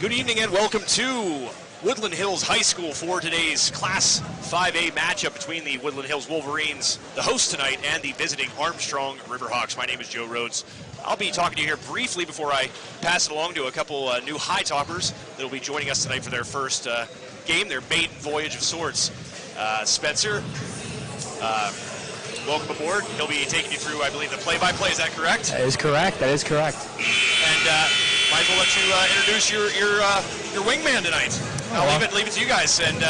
Good evening and welcome to Woodland Hills High School for today's Class 5A matchup between the Woodland Hills Wolverines, the host tonight, and the visiting Armstrong Riverhawks. My name is Joe Rhodes. I'll be talking to you here briefly before I pass it along to a couple new high toppers that will be joining us tonight for their first game, their maiden voyage of sorts. Spencer, welcome aboard. He'll be taking you through, I believe, the play-by-play. Is that correct? That is correct. That is correct. And might as well let you introduce your wingman tonight. I'll leave it to you guys and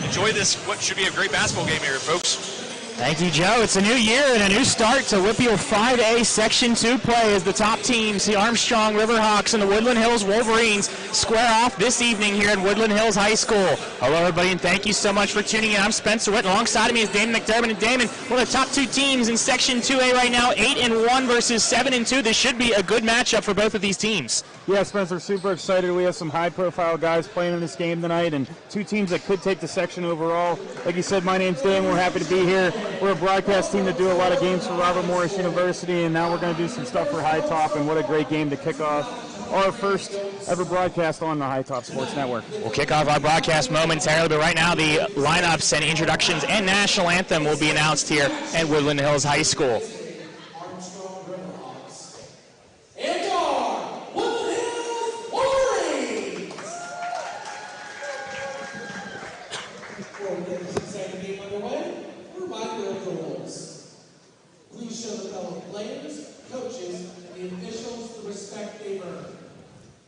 enjoy this, what should be a great basketball game here, folks. Thank you, Joe. It's a new year and a new start to WPIAL 5A Section 2 play as the top teams, the Armstrong Riverhawks and the Woodland Hills Wolverines, square off this evening here at Woodland Hills High School. Hello, everybody, and thank you so much for tuning in. I'm Spencer Witt. Alongside of me is Damon McDermott. And Damon, one of the top two teams in Section 2A right now, 8-1 versus 7-2. This should be a good matchup for both of these teams. Yeah, Spencer, super excited. We have some high-profile guys playing in this game tonight and two teams that could take the section overall. Like you said, my name's Dan. We're happy to be here. We're a broadcast team that do a lot of games for Robert Morris University, and now we're going to do some stuff for High Top, and what a great game to kick off our first ever broadcast on the High Top Sports Network. We'll kick off our broadcast momentarily, but right now the lineups and introductions and national anthem will be announced here at Woodland Hills High School.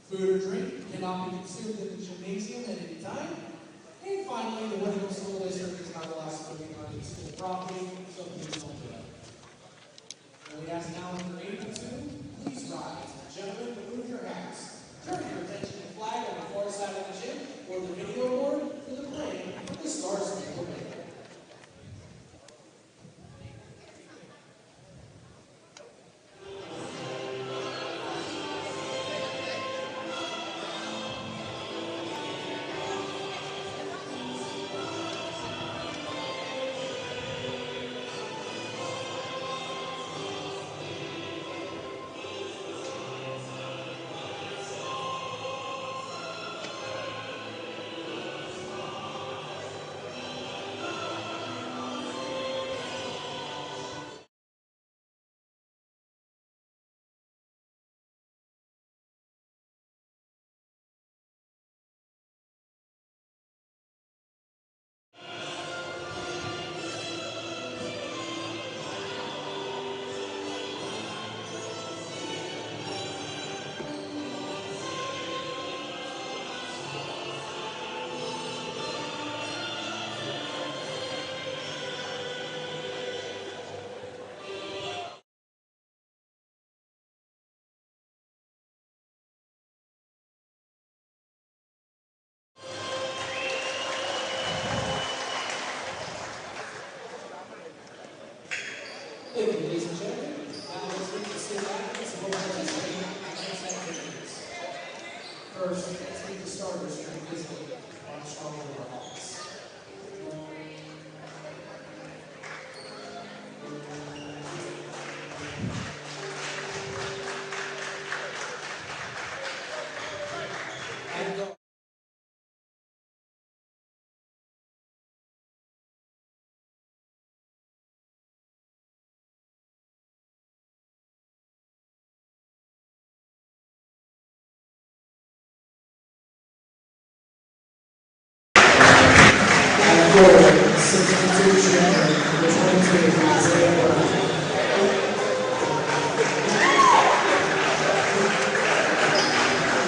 Food or drink cannot be consumed in the gymnasium at any time. And finally, the Woodland Hills School District is not allowed smoking on its school property, so please don't do it. And we ask now if you're able to, please rise. Gentlemen, remove your hats. Turn your attention to the flag on the far side of the gym or the video board for the playing of the Stars of the Woodland. Ladies and gentlemen, now let's meet the state athletes who will participate in the next activities. First, let's meet the starters during this game, Armstrong Riverhawks. And go. Forward, 62 junior, number 22, Isaiah Burke.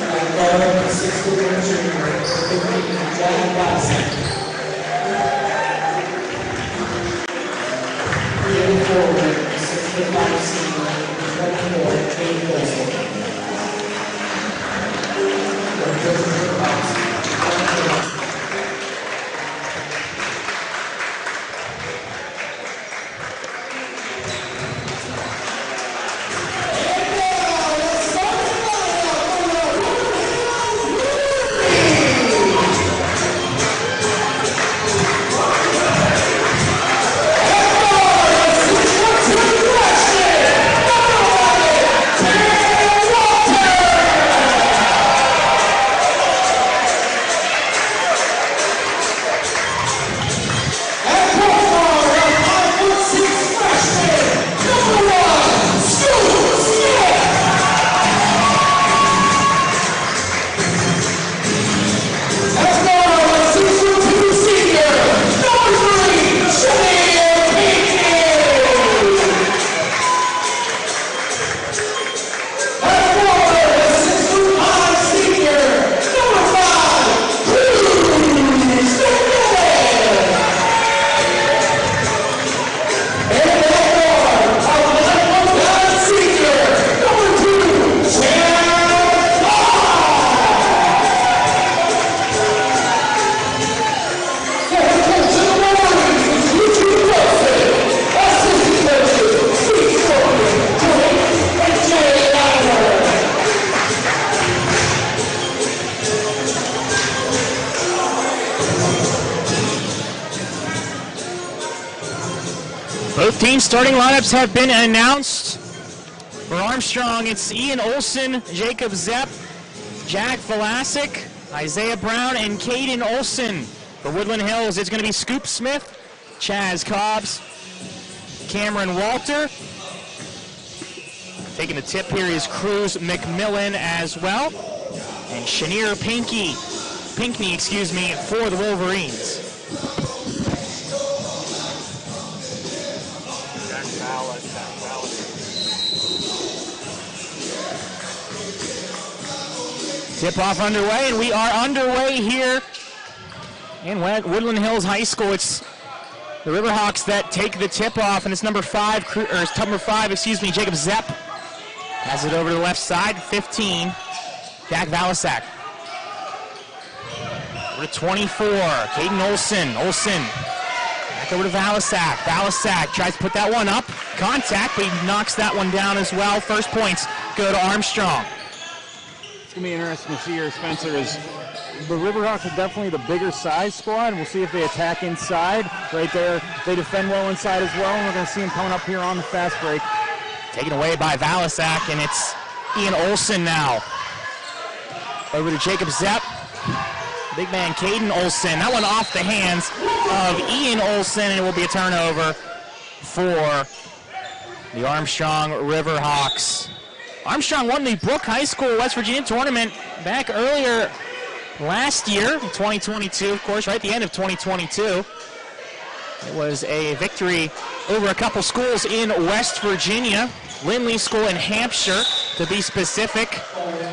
And guard, 61 junior, 15, John Watson. Creating forward, 65 senior, 24, Kate Wilson. game. Starting lineups have been announced. For Armstrong, it's Ian Olson, Jacob Zepp, Jack Velasic, Isaiah Brown, and Caden Olson. For Woodland Hills, it's going to be Scoop Smith, Chaz Cobbs, Cameron Walter. Taking the tip here is Cruz McMillan as well. And Shanier Pinckney, for the Wolverines. Tip-off underway, and we are underway here in Woodland Hills High School. It's the Riverhawks that take the tip-off, and it's number five, Jacob Zepp. Has it over to the left side, 15, Jack Valasak. Over to 24, Caden Olson. Back over to Valasak. Valasak tries to put that one up. Contact, but he knocks that one down as well. First points go to Armstrong. It's going to be interesting to see here, Spencer, is the Riverhawks are definitely the bigger size squad. We'll see if they attack inside. Right there, they defend well inside as well, and we're going to see them coming up here on the fast break. Taken away by Valasak, and it's Ian Olson now. Over to Jacob Zepp. Big man Caden Olson. That one off the hands of Ian Olson, and it will be a turnover for the Armstrong Riverhawks. Armstrong won the Brook High School West Virginia tournament back earlier last year, 2022, of course, right at the end of 2022. It was a victory over a couple schools in West Virginia. Lindley School in Hampshire, to be specific.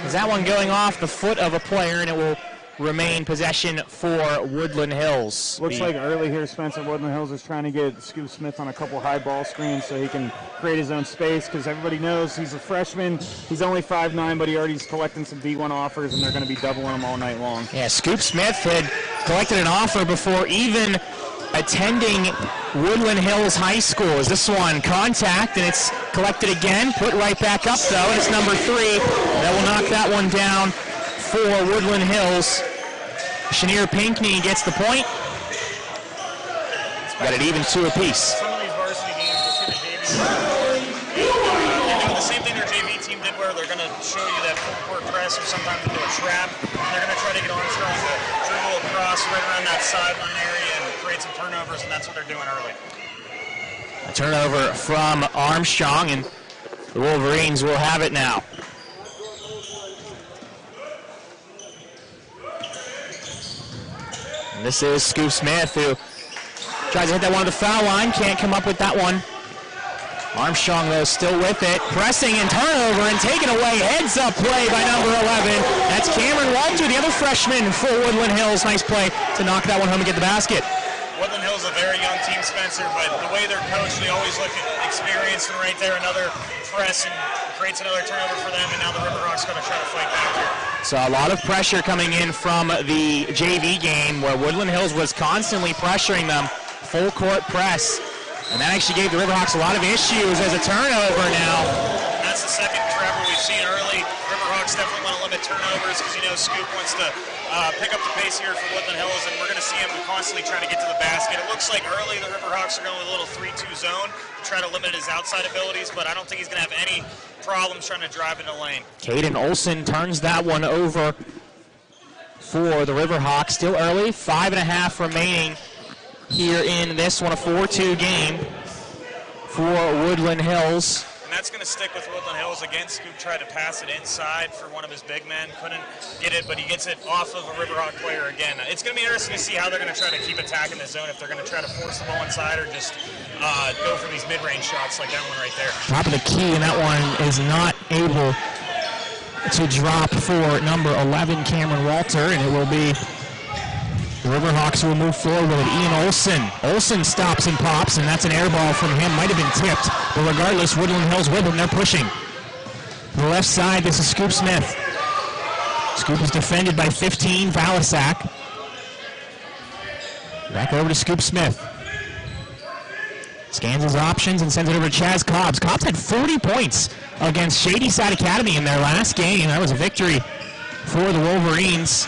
Is that one going off the foot of a player, and it will remain possession for Woodland Hills. Looks like early here, Spencer, Woodland Hills is trying to get Scoop Smith on a couple high ball screens so he can create his own space, because everybody knows he's a freshman. He's only 5'9", but he already's collecting some D1 offers, and they're going to be doubling him all night long. Yeah, Scoop Smith had collected an offer before even attending Woodland Hills High School. Is this one contact, and it's collected again, put right back up though, and it's number 3 that will knock that one down for Woodland Hills. Shanier Pinckney gets the point. Got it even 2 apiece. Some of these varsity games, we'll see the JV. They're doing the same thing their JV team did, where they're going to show you that full court press, or sometimes they do a trap. They're going to try to get Armstrong to dribble across right around that sideline area and create some turnovers, and that's what they're doing early. A turnover from Armstrong, and the Wolverines will have it now. And this is Scoop Smith, who tries to hit that one to the foul line, can't come up with that one. Armstrong, though, still with it. Pressing and turnover and taken away. Heads-up play by number 11. That's Cameron Walter, the other freshman for Woodland Hills. Nice play to knock that one home and get the basket. Woodland Hills is a very young team, Spencer, but the way they're coached, they always look at experience, and right there, another press and creates another turnover for them, and now the Riverhawks going to try to fight back here. So a lot of pressure coming in from the JV game, where Woodland Hills was constantly pressuring them. Full court press. And that actually gave the Riverhawks a lot of issues as a turnover now. That's the second turnover we've seen early. Riverhawks definitely want to limit turnovers, because Scoop wants to pick up the pace here for Woodland Hills, and we're going to see him constantly trying to get to the basket. It looks like early the Riverhawks are going with a little 3-2 zone to try to limit his outside abilities, but I don't think he's going to have any problems trying to drive in the lane. Caden Olson turns that one over for the Riverhawks. Still early, 5.5 remaining here in this one, a 4-2 game for Woodland Hills. And that's going to stick with Woodland Hills. Again, Scoop tried to pass it inside for one of his big men. Couldn't get it, but he gets it off of a Riverhawk player again. It's going to be interesting to see how they're going to try to keep attacking the zone, if they're going to try to force the ball inside or just go for these mid-range shots like that one right there. Top of the key, and that one is not able to drop for number 11, Cameron Walter, and it will be the Riverhawks will move forward with Ian Olson. Olson stops and pops, and that's an air ball from him. Might have been tipped, but regardless, Woodland Hills with him. They're pushing. To the left side, this is Scoop Smith. Scoop is defended by 15, Valasak. Back over to Scoop Smith. Scans his options and sends it over to Chaz Cobbs. Cobbs had 40 points against Shady Side Academy in their last game. That was a victory for the Wolverines.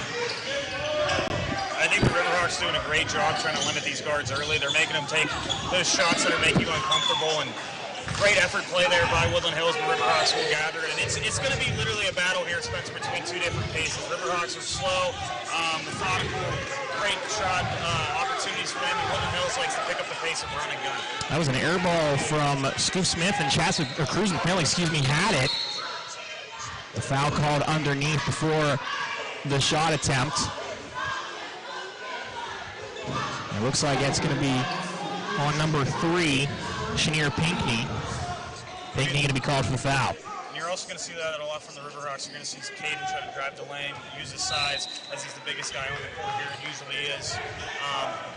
I think the Riverhawks Riverhawks doing a great job trying to limit these guards early. They're making them take those shots that are making you uncomfortable, and great effort play there by Woodland Hills, but Riverhawks will gather it. And it's going to be literally a battle here, Spencer, between two different paces. Riverhawks are slow, methodical, great shot opportunities for them, and Woodland Hills likes to pick up the pace and run and gun. That was an air ball from Scoop Smith, and Cruz McMillan, had it. The foul called underneath before the shot attempt. It looks like it's going to be on number 3, Chenier Pinckney. Pinckney going to be called for the foul. And you're also going to see that a lot from the Riverhawks. You're going to see Caden try to drive the lane, use his size, as he's the biggest guy on the court here, and usually is.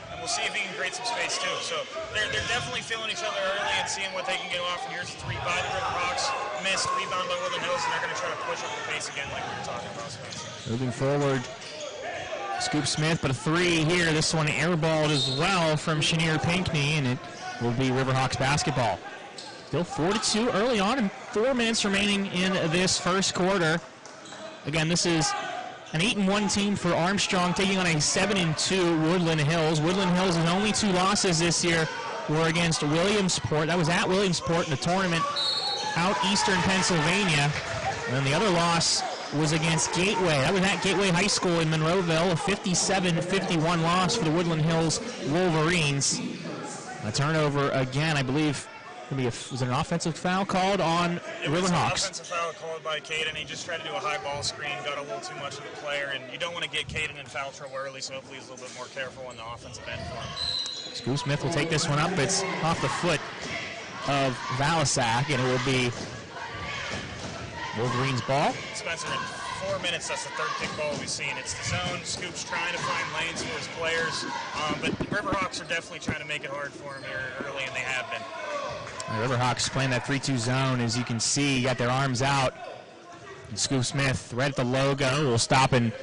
And we'll see if he can create some space too. So they're definitely feeling each other early and seeing what they can get off. And here's a 3 by the Riverhawks, missed, rebound by Woodland Hills, and they're going to try to push up the pace again like we were talking about. Moving forward, Scoop Smith, but a 3 here. This one airballed as well from Chenier Pinckney, and it will be Riverhawks basketball. Still 4-2 early on, and 4 minutes remaining in this first quarter. Again, this is an 8-1 team for Armstrong taking on a 7-2 Woodland Hills. Woodland Hills' only 2 losses this year were against Williamsport. That was at Williamsport in the tournament out eastern Pennsylvania. And then the other loss was against Gateway. That was at Gateway High School in Monroeville, a 57-51 loss for the Woodland Hills Wolverines. A turnover again, I believe. Was it an offensive foul called on It was an Riverhawks? offensive foul called by Caden. He just tried to do a high ball screen, got a little too much of the player, and you don't want to get Caden in foul trouble early, so hopefully he's a little bit more careful on the offensive end for him. Scoop Smith will take this one up. It's off the foot of Valisac, and it will be Wolverines ball. Spencer, in 4 minutes, that's the 3rd pick ball we've seen. It's the zone. Scoop's trying to find lanes for his players, but the Riverhawks are definitely trying to make it hard for him here early, and they have been. The Riverhawks playing that 3-2 zone, as you can see, got their arms out. And Scoop Smith right at the logo will stop and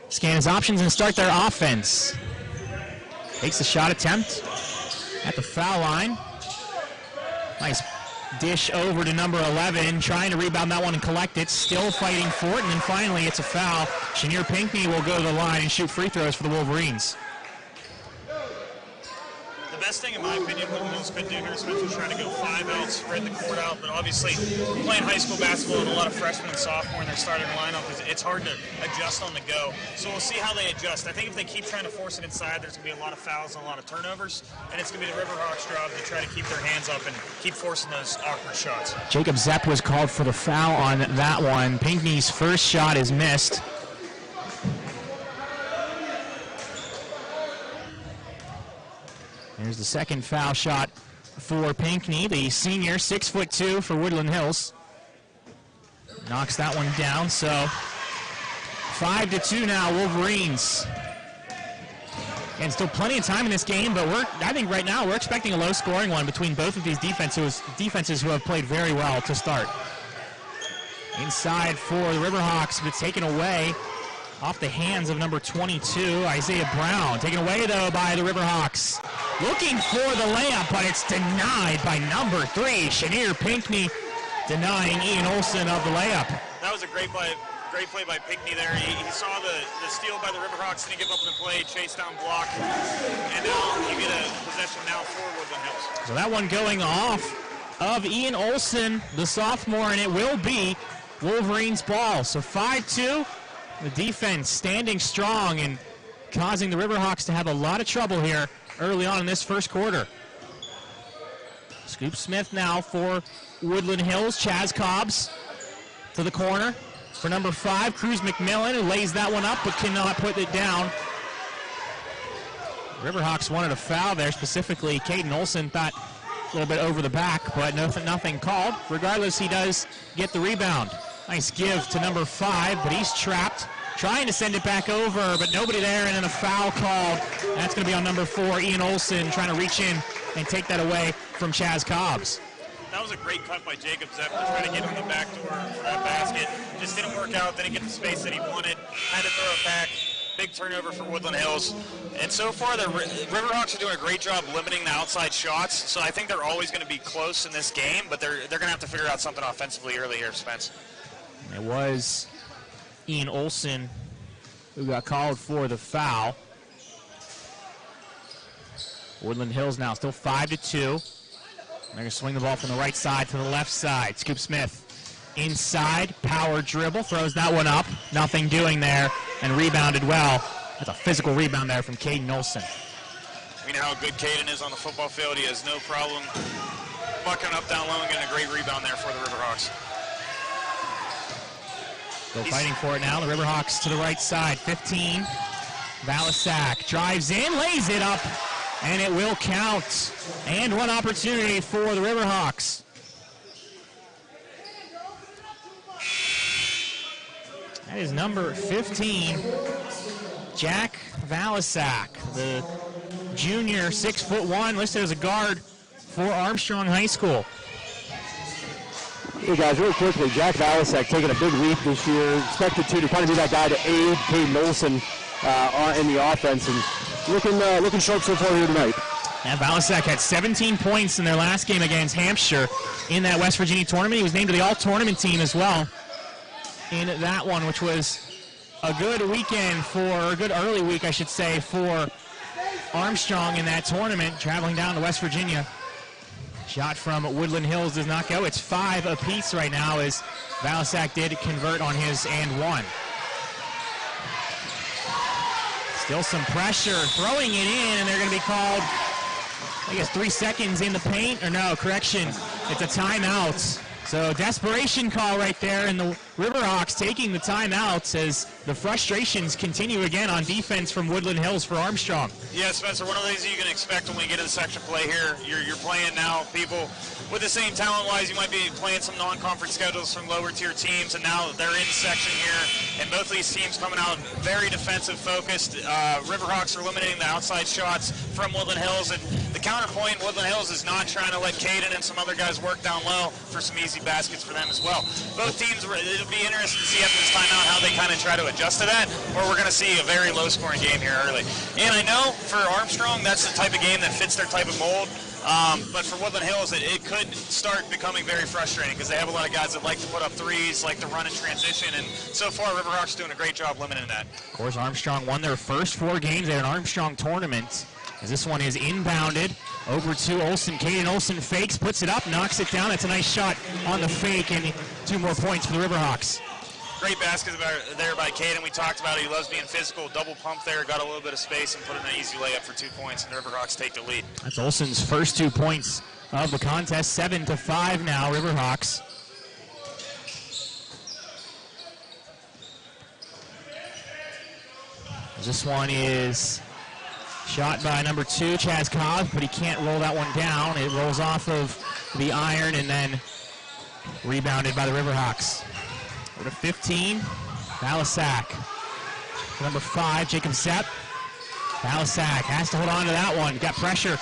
scan his options and start their offense. Takes the shot attempt at the foul line. Nice dish over to number 11, trying to rebound that one and collect it. Still fighting for it, and then finally it's a foul. Chenier Pinckney will go to the line and shoot free throws for the Wolverines. The best thing, in my opinion, Woodland Hills could do here is trying to go 5 out, spread the court out, but obviously playing high school basketball and a lot of freshmen and sophomore in their starting lineup, it's hard to adjust on the go. So we'll see how they adjust. I think if they keep trying to force it inside, there's going to be a lot of fouls and a lot of turnovers, and it's going to be the Riverhawks' job to try to keep their hands up and keep forcing those awkward shots. Jacob Zepp was called for the foul on that one. Pinckney's first shot is missed. There's the second foul shot for Pinckney, the senior, 6'2" for Woodland Hills. Knocks that one down, so 5-2 now, Wolverines. And still plenty of time in this game, but I think right now we're expecting a low-scoring one between both of these defenses who have played very well to start. Inside for the Riverhawks, but taken away off the hands of number 22, Isaiah Brown. Taken away, though, by the Riverhawks. Looking for the layup, but it's denied by number 3, Chenier Pinckney, denying Ian Olson of the layup. That was a great play by Pinckney there. He saw the steal by the Riverhawks, didn't give up on the play, chase down block, and now you get a possession now for Woodland Hills. So that one going off of Ian Olson, the sophomore, and it will be Wolverines ball. So 5-2. The defense standing strong and causing the Riverhawks to have a lot of trouble here early on in this first quarter. Scoop Smith now for Woodland Hills. Chaz Cobbs to the corner for number 5, Cruz McMillan, who lays that one up but cannot put it down. Riverhawks wanted a foul there, specifically Caden Olson thought a little bit over the back, but nothing called. Regardless, he does get the rebound. Nice give to number 5, but he's trapped. Trying to send it back over, but nobody there, and then a foul called. That's going to be on number 4, Ian Olson, trying to reach in and take that away from Chaz Cobbs. That was a great cut by Jacob Zepp to try to get him the back door for that basket. Just didn't work out, didn't get the space that he wanted. Had to throw it back. Big turnover for Woodland Hills. And so far, the Riverhawks are doing a great job limiting the outside shots, so I think they're always going to be close in this game, but they're going to have to figure out something offensively early here, Spence. It was Ian Olson who got called for the foul. Woodland Hills now still 5-2. They're going to swing the ball from the right side to the left side. Scoop Smith inside, power dribble, throws that one up. Nothing doing there, and rebounded well. That's a physical rebound there from Caden Olson. We know how good Caden is on the football field. He has no problem bucking up down low and getting a great rebound there for the Riverhawks. Still fighting for it now. The Riverhawks to the right side. 15. Valisak drives in, lays it up, and it will count. And one opportunity for the Riverhawks. That is number 15, Jack Valisak, the junior, 6'1", listed as a guard for Armstrong High School. Hey guys, real quickly, Jack Valisak taking a big leap this year, expected to kind of be that guy to aid Caden Olson in the offense, and looking sharp so far here tonight. And Valisak had 17 points in their last game against Hampshire in that West Virginia tournament. He was named to the all-tournament team as well in that one, which was a good weekend a good early week, I should say, for Armstrong in that tournament, traveling down to West Virginia. Shot from Woodland Hills does not go. It's 5 apiece right now as Valisak did convert on his and one. Still some pressure, throwing it in, and they're going to be called, I guess, 3 seconds in the paint, or no, correction, it's a timeout. So desperation call right there, and the Riverhawks taking the timeouts as the frustrations continue again on defense from Woodland Hills for Armstrong. Yeah, Spencer, one of the things you can expect when we get into section play here, you're playing now people with the same talent-wise. You might be playing some non-conference schedules from lower-tier teams, and now they're in section here, and both of these teams coming out very defensive-focused. Riverhawks are limiting the outside shots from Woodland Hills, and the counterpoint, Woodland Hills is not trying to let Caden and some other guys work down low for some easy baskets for them as well. Both teams, it'll be interesting to see after this timeout how they kind of try to adjust to that, or we're going to see a very low-scoring game here early. And I know for Armstrong, that's the type of game that fits their type of mold. But for Woodland Hills, it could start becoming very frustrating because they have a lot of guys that like to put up threes, like to run in transition, and so far Riverhawks doing a great job limiting that. Of course, Armstrong won their first 4 games at an Armstrong tournament, as this one is inbounded over to Olson. Caden Olson fakes, puts it up, knocks it down. It's a nice shot on the fake, and 2 more points for the Riverhawks. Great basket there by Caden. We talked about it. He loves being physical. Double pump there, got a little bit of space, and put in an easy layup for 2 points, and the Riverhawks take the lead. That's Olson's first 2 points of the contest. 7-5 now, Riverhawks. This one is shot by number 2, Chaz Cobb, but he can't roll that one down. It rolls off of the iron and then rebounded by the Riverhawks. Go to 15, Valisak. Number 5, Jacob Zepp. Valisak has to hold on to that one. Got pressure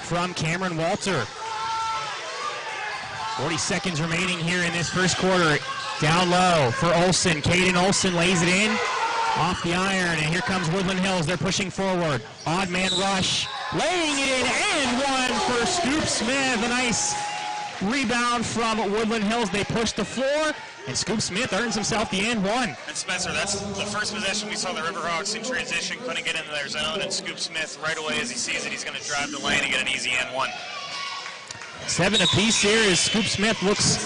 from Cameron Walter. 40 seconds remaining here in this first quarter. Down low for Olson. Caden Olson lays it in. Off the iron, and here comes Woodland Hills. They're pushing forward. Odd man rush. Laying it in, and one for Scoop Smith. A nice rebound from Woodland Hills. They push the floor, and Scoop Smith earns himself the and one. And Spencer, that's the first possession we saw the Riverhawks in transition, couldn't get into their zone, and Scoop Smith right away as he sees it, he's going to drive the lane and get an easy and one. 7 apiece here as Scoop Smith looks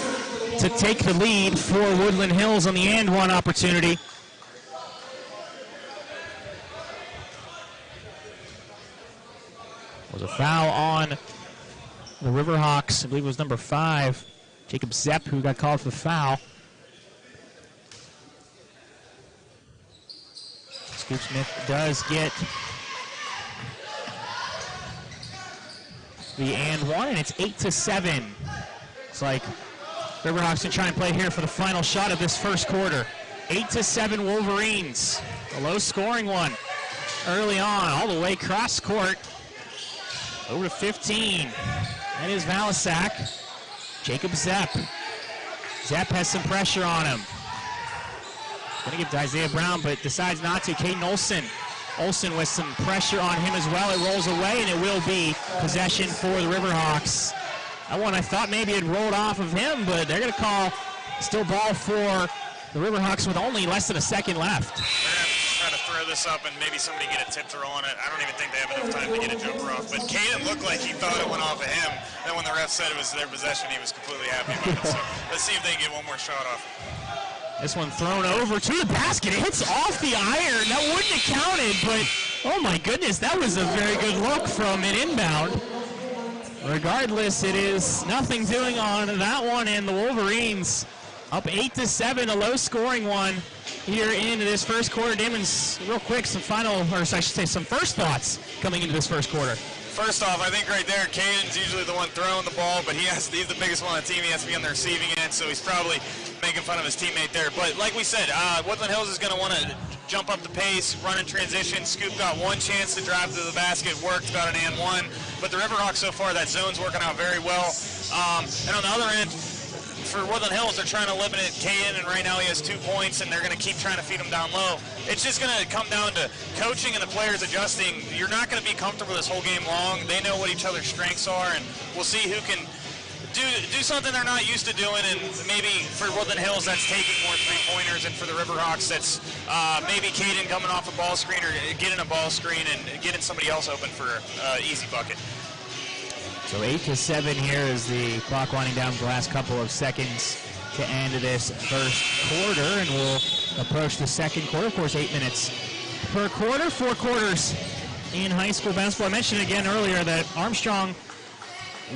to take the lead for Woodland Hills on the and one opportunity. Was a foul on the Riverhawks. I believe it was number 5, Jacob Zepp, who got called for the foul. Scoop Smith does get the and one, and it's 8-7. It's like Riverhawks can try and play here for the final shot of this first quarter. 8-7 Wolverines. A low-scoring one early on, all the way cross court. Over to 15. That is Valisak. Jacob Zepp. Zepp has some pressure on him. Going to give to Isaiah Brown, but decides not to. Caden Olson. Olson with some pressure on him as well. It rolls away, and it will be possession for the Riverhawks. That one I thought maybe it rolled off of him, but they're going to call still ball for the Riverhawks with only less than a second left. They're going to try to throw this up and maybe somebody get a tip throw on it. I don't even think they have enough time to get a jumper off. But Caden looked like he thought it went off of him. Then when the ref said it was their possession, he was completely happy about it. So let's see if they can get one more shot off. This one thrown over to the basket. It hits off the iron. That wouldn't have counted, but oh my goodness, that was a very good look from an inbound. Regardless, it is nothing doing on that one, and the Wolverines up 8-7, a low-scoring one here in this first quarter. Damons, real quick, some first thoughts coming into this first quarter. First off, I think right there, Caden's usually the one throwing the ball, but he's the biggest one on the team. He has to be on the receiving end, so he's probably making fun of his teammate there. But like we said, Woodland Hills is going to want to jump up the pace, run in transition. Scoop got one chance to drive to the basket, worked, got an and one. But the Riverhawks so far, that zone's working out very well. And on the other end, for Woodland Hills, they're trying to limit it. Caden, and right now he has 2 points, and they're going to keep trying to feed him down low. It's just going to come down to coaching and the players adjusting. You're not going to be comfortable this whole game long. They know what each other's strengths are, and we'll see who can do something they're not used to doing. And maybe for Woodland Hills, that's taking more three-pointers, and for the Riverhawks, that's maybe Caden coming off a ball screen or getting a ball screen and getting somebody else open for an easy bucket. So 8-7 here is the clock winding down for the last couple of seconds to end this first quarter, and we'll approach the second quarter. Of course, 8 minutes per quarter, 4 quarters in high school basketball. I mentioned again earlier that Armstrong,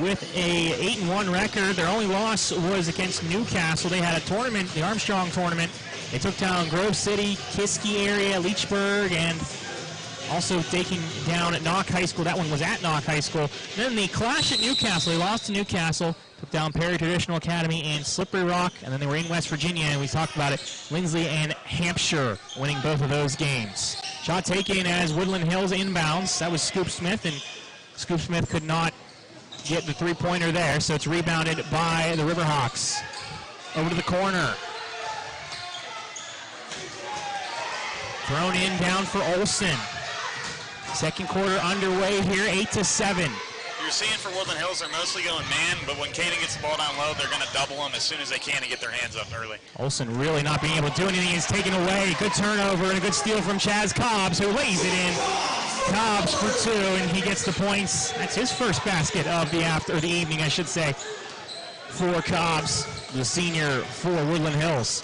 with a 8-1 record, their only loss was against Newcastle. They had a tournament, the Armstrong tournament. They took down Grove City, Kiski area, Leechburg, and also taking down at Knock High School. That one was at Knock High School. Then the clash at Newcastle. They lost to Newcastle, took down Perry Traditional Academy and Slippery Rock, and then they were in West Virginia, and we talked about it, Lindsley and Hampshire winning both of those games. Shot taken as Woodland Hills inbounds. That was Scoop Smith, and Scoop Smith could not get the three-pointer there, so it's rebounded by the Riverhawks. Over to the corner. Thrown in down for Olsen. Second quarter underway here, 8-7. You're seeing for Woodland Hills, they're mostly going man, but when Caden gets the ball down low, they're going to double them as soon as they can and get their hands up early. Olsen really not being able to do anything. He's taken away. Good turnover and a good steal from Chaz Cobbs, who lays it in. Cobbs for 2, and he gets the points. That's his first basket of the evening, I should say, for Cobbs, the senior for Woodland Hills.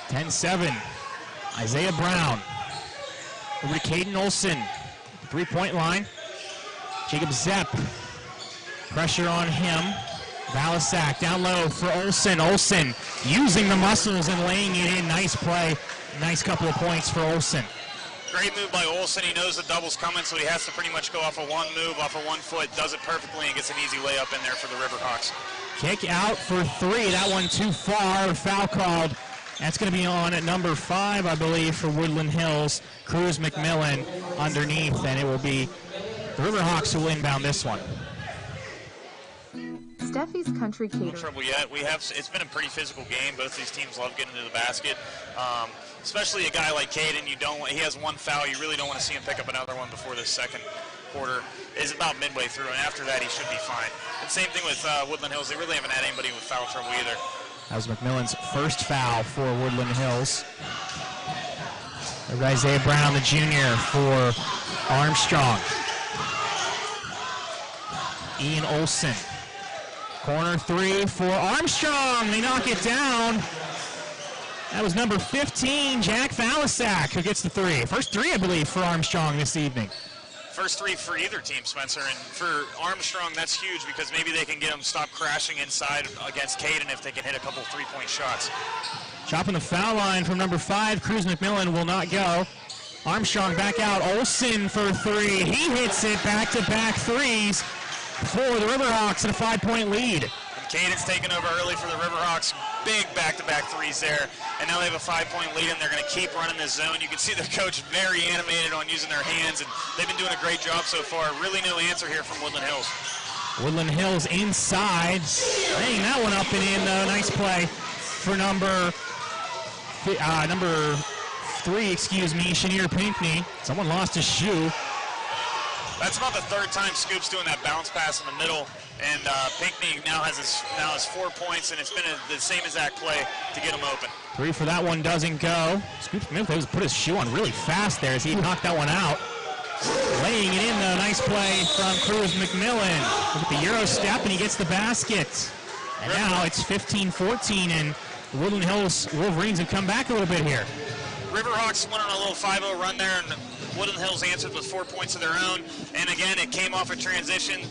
10-7. Isaiah Brown. Over to Caden Olsen. 3-point line. Jacob Zepp. Pressure on him. Balasak down low for Olsen. Olsen using the muscles and laying it in. Nice play. Nice couple of points for Olsen. Great move by Olsen. He knows the double's coming, so he has to pretty much go off of one move, off of 1 foot, does it perfectly, and gets an easy layup in there for the Riverhawks. Kick out for 3. That one too far. Foul called. That's going to be on at number 5, I believe, for Woodland Hills. Cruz McMillan underneath, and it will be the Riverhawks who will inbound this one. Steffi's Country Catering. No trouble yet. It's been a pretty physical game. Both these teams love getting to the basket. Especially a guy like Caden, he has 1 foul. You really don't want to see him pick up another one before the second quarter is about midway through, and after that he should be fine. And same thing with Woodland Hills. They really haven't had anybody with foul trouble either. That was McMillan's first foul for Woodland Hills. Isaiah Brown, the junior, for Armstrong. Ian Olsen. Corner 3 for Armstrong. They knock it down. That was number 15, Jack Valasak, who gets the 3. First 3, I believe, for Armstrong this evening. First 3 for either team, Spencer, and for Armstrong, that's huge because maybe they can get them stop crashing inside against Caden if they can hit a couple 3-point shots. Chopping the foul line from number 5, Cruz McMillan will not go. Armstrong back out, Olsen for 3. He hits it, back-to-back 3s for the Riverhawks in a 5-point lead. And Caden's taking over early for the Riverhawks. Big back-to-back 3s there, and now they have a 5-point lead, and they're going to keep running this zone. You can see their coach very animated on using their hands, and they've been doing a great job so far. Really no answer here from Woodland Hills. Woodland Hills inside, laying that one up and in. Nice play for number 3, Chenier Pinkney. Someone lost his shoe. That's about the third time Scoop's doing that bounce pass in the middle, and Pinckney now has 4 points, and it's been the same exact play to get him open. 3 for that one doesn't go. Scoop Smith has put his shoe on really fast there as he knocked that one out. Laying it in, though. Nice play from Cruz McMillan. Look at the Euro step, and he gets the basket. And now it's 15-14, and the Woodland Hills Wolverines have come back a little bit here. Riverhawks went on a little 5-0 run there, and Woodland Hills answered with 4 points of their own. And again, it came off a transition.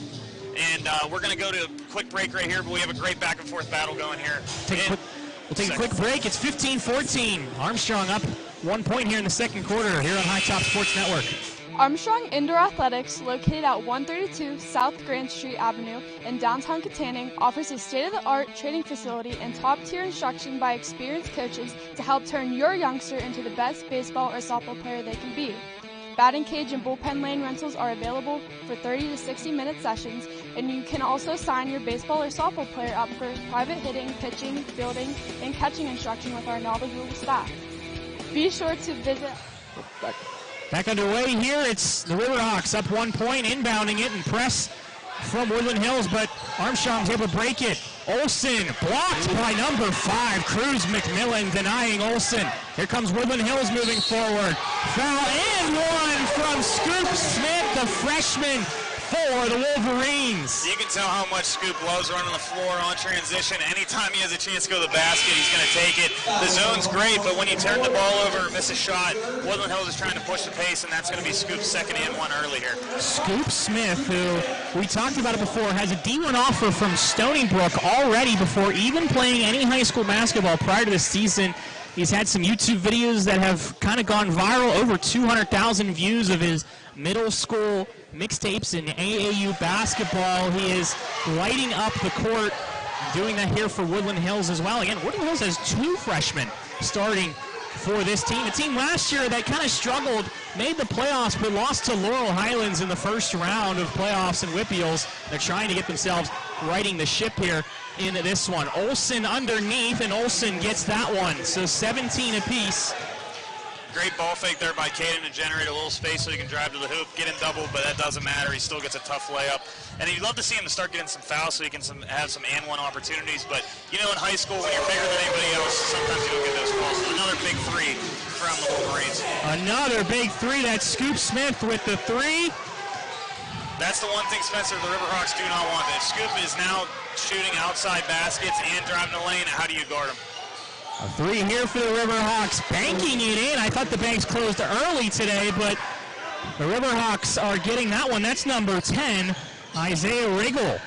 And we're going to go to a quick break right here, but we have a great back-and-forth battle going here. We'll take a quick break. It's 15-14. Armstrong up 1 point here in the second quarter here on High Top Sports Network. Armstrong Indoor Athletics, located at 132 South Grand Street Avenue in downtown Katanning, offers a state-of-the-art training facility and top-tier instruction by experienced coaches to help turn your youngster into the best baseball or softball player they can be. Batting cage and bullpen lane rentals are available for 30 to 60-minute sessions, and you can also sign your baseball or softball player up for private hitting, pitching, fielding, and catching instruction with our knowledgeable staff. Be sure to visit... Back underway here, it's the Riverhawks up 1 point, inbounding it and press from Woodland Hills, but Armstrong's able to break it. Olsen blocked by number 5, Cruz McMillan denying Olsen. Here comes Woodland Hills moving forward. Foul and one from Scoop Smith, the freshman for the Wolverines. You can tell how much Scoop loves running the floor on transition. Anytime he has a chance to go to the basket, he's going to take it. The zone's great, but when you turn the ball over, miss a shot, Woodland Hills is trying to push the pace, and that's going to be Scoop's second and one early here. Scoop Smith, who we talked about it before, has a D1 offer from Stony Brook already before even playing any high school basketball prior to this season. He's had some YouTube videos that have kind of gone viral, over 200,000 views of his middle school mixtapes in AAU basketball. He is lighting up the court, doing that here for Woodland Hills as well. Again, Woodland Hills has 2 freshmen starting for this team. A team last year that kind of struggled, made the playoffs, but lost to Laurel Highlands in the first round of playoffs in WPIALs. They're trying to get themselves righting the ship here in this one. Olsen underneath, and Olsen gets that one. So 17 apiece. Great ball fake there by Caden to generate a little space so he can drive to the hoop, get in double, but that doesn't matter. He still gets a tough layup. And you'd love to see him to start getting some fouls so he can have some and-one opportunities. But, you know, in high school, when you're bigger than anybody else, sometimes you don't get those calls. So another big 3 from the Wolverines. Another big 3. That's Scoop Smith with the 3. That's the one thing, Spencer, the Riverhawks do not want. If Scoop is now shooting outside baskets and driving the lane, how do you guard him? A 3 here for the Riverhawks, banking it in. I thought the banks closed early today, but the Riverhawks are getting that one. That's number 10, Isaiah Riggle.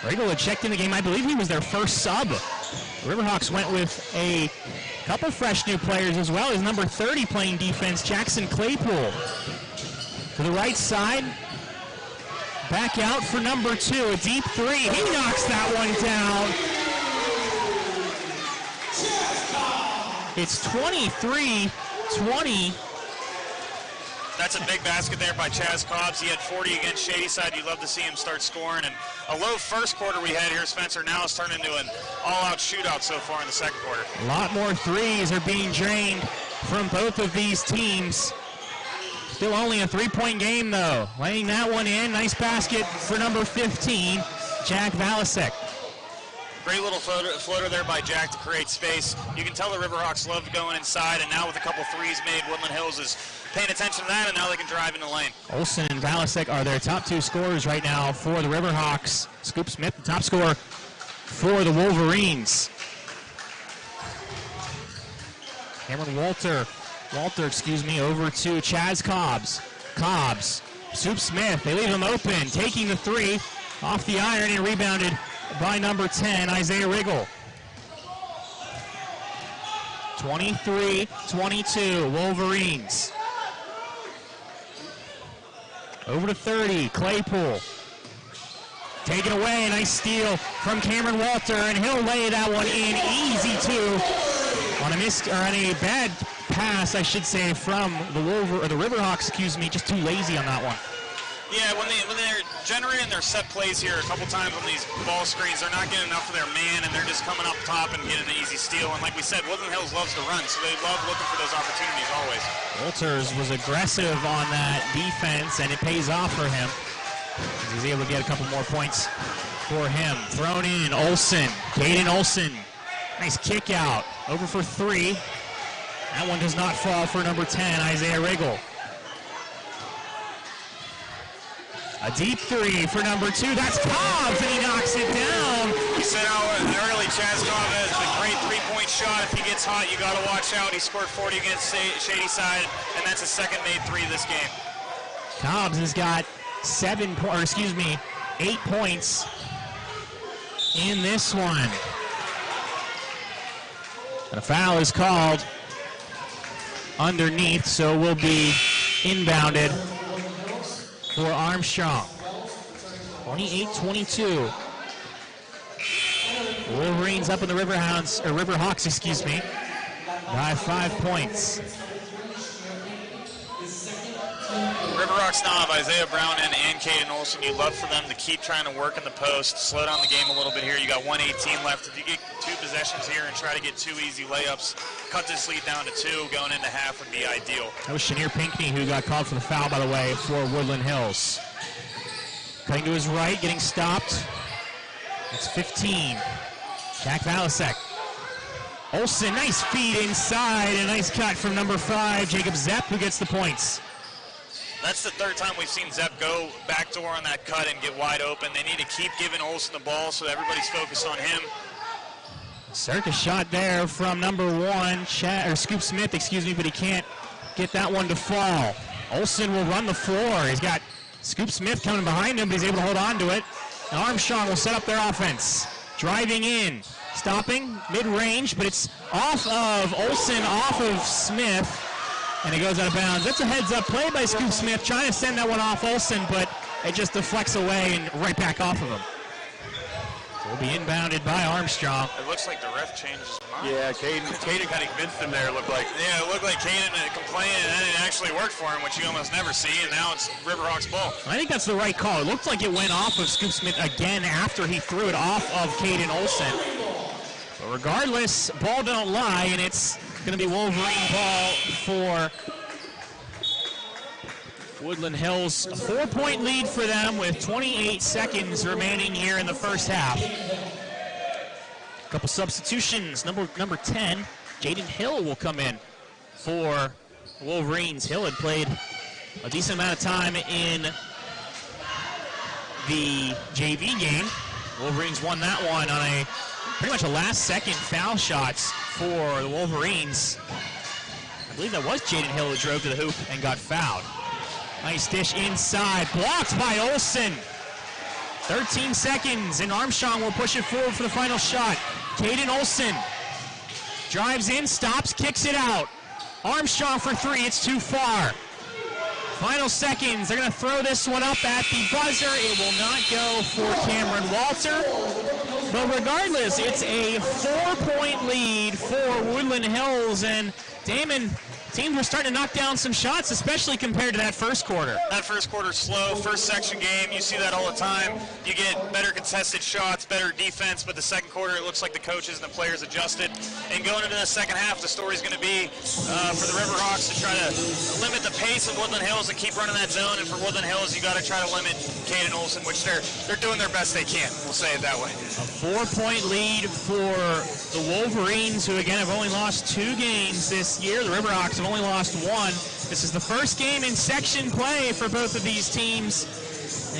Riggle had checked in the game. I believe he was their first sub. The Riverhawks went with a couple fresh new players as well as number 30 playing defense, Jackson Claypool. To the right side, back out for number 2, a deep 3. He knocks that one down. It's 23-20. That's a big basket there by Chaz Cobbs. He had 40 against Shadyside. You'd love to see him start scoring. And a low first quarter we had here, Spencer. Now it's turned into an all-out shootout so far in the second quarter. A lot more threes are being drained from both of these teams. Still only a 3-point game, though. Laying that one in. Nice basket for number 15, Jack Valasek. Great little floater there by Jack to create space. You can tell the Riverhawks love going inside, and now with a couple threes made, Woodland Hills is paying attention to that, and now they can drive in the lane. Olsen and Valasek are their top 2 scorers right now for the Riverhawks. Scoop Smith, the top scorer for the Wolverines. Cameron Walter, over to Chaz Cobbs. Scoop Smith, they leave him open, taking the 3 off the iron and rebounded by number 10, Isaiah Riggle. 23-22, Wolverines. Over to 30, Claypool. Taken away, nice steal from Cameron Walter, and he'll lay that one in easy too. On a bad pass, I should say, from the Riverhawks, just too lazy on that one. Yeah, when they're generating their set plays here a couple times on these ball screens, they're not getting enough of their man, and they're just coming up top and getting an easy steal. And like we said, Woodland Hills loves to run, so they love looking for those opportunities always. Walters was aggressive on that defense, and it pays off for him. He's able to get a couple more points for him. Thrown in, Olsen, Caden Olsen. Nice kick out, over for 3. That one does not fall for number 10, Isaiah Riggle. A deep 3 for number 2. That's Cobbs, and he knocks it down. We said early, Chaz Cobb has a great three-point shot. If he gets hot, you got to watch out. He scored 40 against Shady Side, and that's his second made 3 this game. Cobbs has got 8 points in this one. And a foul is called underneath, so will be inbounded for Armstrong. 28-22. Wolverines up in the Riverhawks, by 5 points. Riverhawks now have Isaiah Brown and Caden Olsen. You love for them to keep trying to work in the post, slow down the game a little bit here. You got 1:18 left. If you get 2 possessions here and try to get 2 easy layups, cut this lead down to 2 going into half would be ideal. That was Shanier Pinkney who got called for the foul, by the way, for Woodland Hills. Cutting to his right, getting stopped. It's 15. Jack Valasek. Olsen, nice feed inside, a nice cut from number 5, Jacob Zepp, who gets the points. That's the 3rd time we've seen Zepp go backdoor on that cut and get wide open. They need to keep giving Olsen the ball so everybody's focused on him. Circus shot there from number 1, Scoop Smith, but he can't get that one to fall. Olsen will run the floor. He's got Scoop Smith coming behind him, but he's able to hold on to it. And Armstrong will set up their offense. Driving in, stopping, mid-range, but it's off of Olsen, off of Smith, and it goes out of bounds. That's a heads-up play by Scoop Smith, trying to send that one off Olsen, but it just deflects away and right back off of him. So will be inbounded by Armstrong. It looks like the ref changed his mind. Yeah, Caden kind of convinced him there, it looked like. Yeah, it looked like Caden complaining, and then it actually worked for him, which you almost never see, and now it's Riverhawks ball. I think that's the right call. It looked like it went off of Scoop Smith again after he threw it off of Caden Olsen. But regardless, ball don't lie, and it's going to be Wolverine ball for Woodland Hills. A 4-point lead for them with 28 seconds remaining here in the first half. A couple substitutions. Number 10, Jaden Hill will come in for Wolverines. Hill had played a decent amount of time in the JV game. Wolverines won that one on pretty much a last-second foul shots for the Wolverines. I believe that was Jaden Hill who drove to the hoop and got fouled. Nice dish inside, blocked by Olsen. 13 seconds, and Armstrong will push it forward for the final shot. Caden Olsen drives in, stops, kicks it out. Armstrong for 3, it's too far. Final seconds, they're going to throw this one up at the buzzer. It will not go for Cameron Walter. But regardless, it's a 4-point lead for Woodland Hills, and Damon, teams were starting to knock down some shots, especially compared to that first quarter. That first quarter's slow, first section game, you see that all the time. You get better contested shots, better defense, but the second quarter it looks like the coaches and the players adjusted. And going into the second half, the story's going to be for the Riverhawks to try to limit the pace of Woodland Hills and keep running that zone. And for Woodland Hills, you got to try to limit Caden Olsen, which they're doing their best they can. We'll say it that way. A 4-point lead for the Wolverines, who again have only lost 2 games this year. The Riverhawks have only lost 1. This is the first game in section play for both of these teams.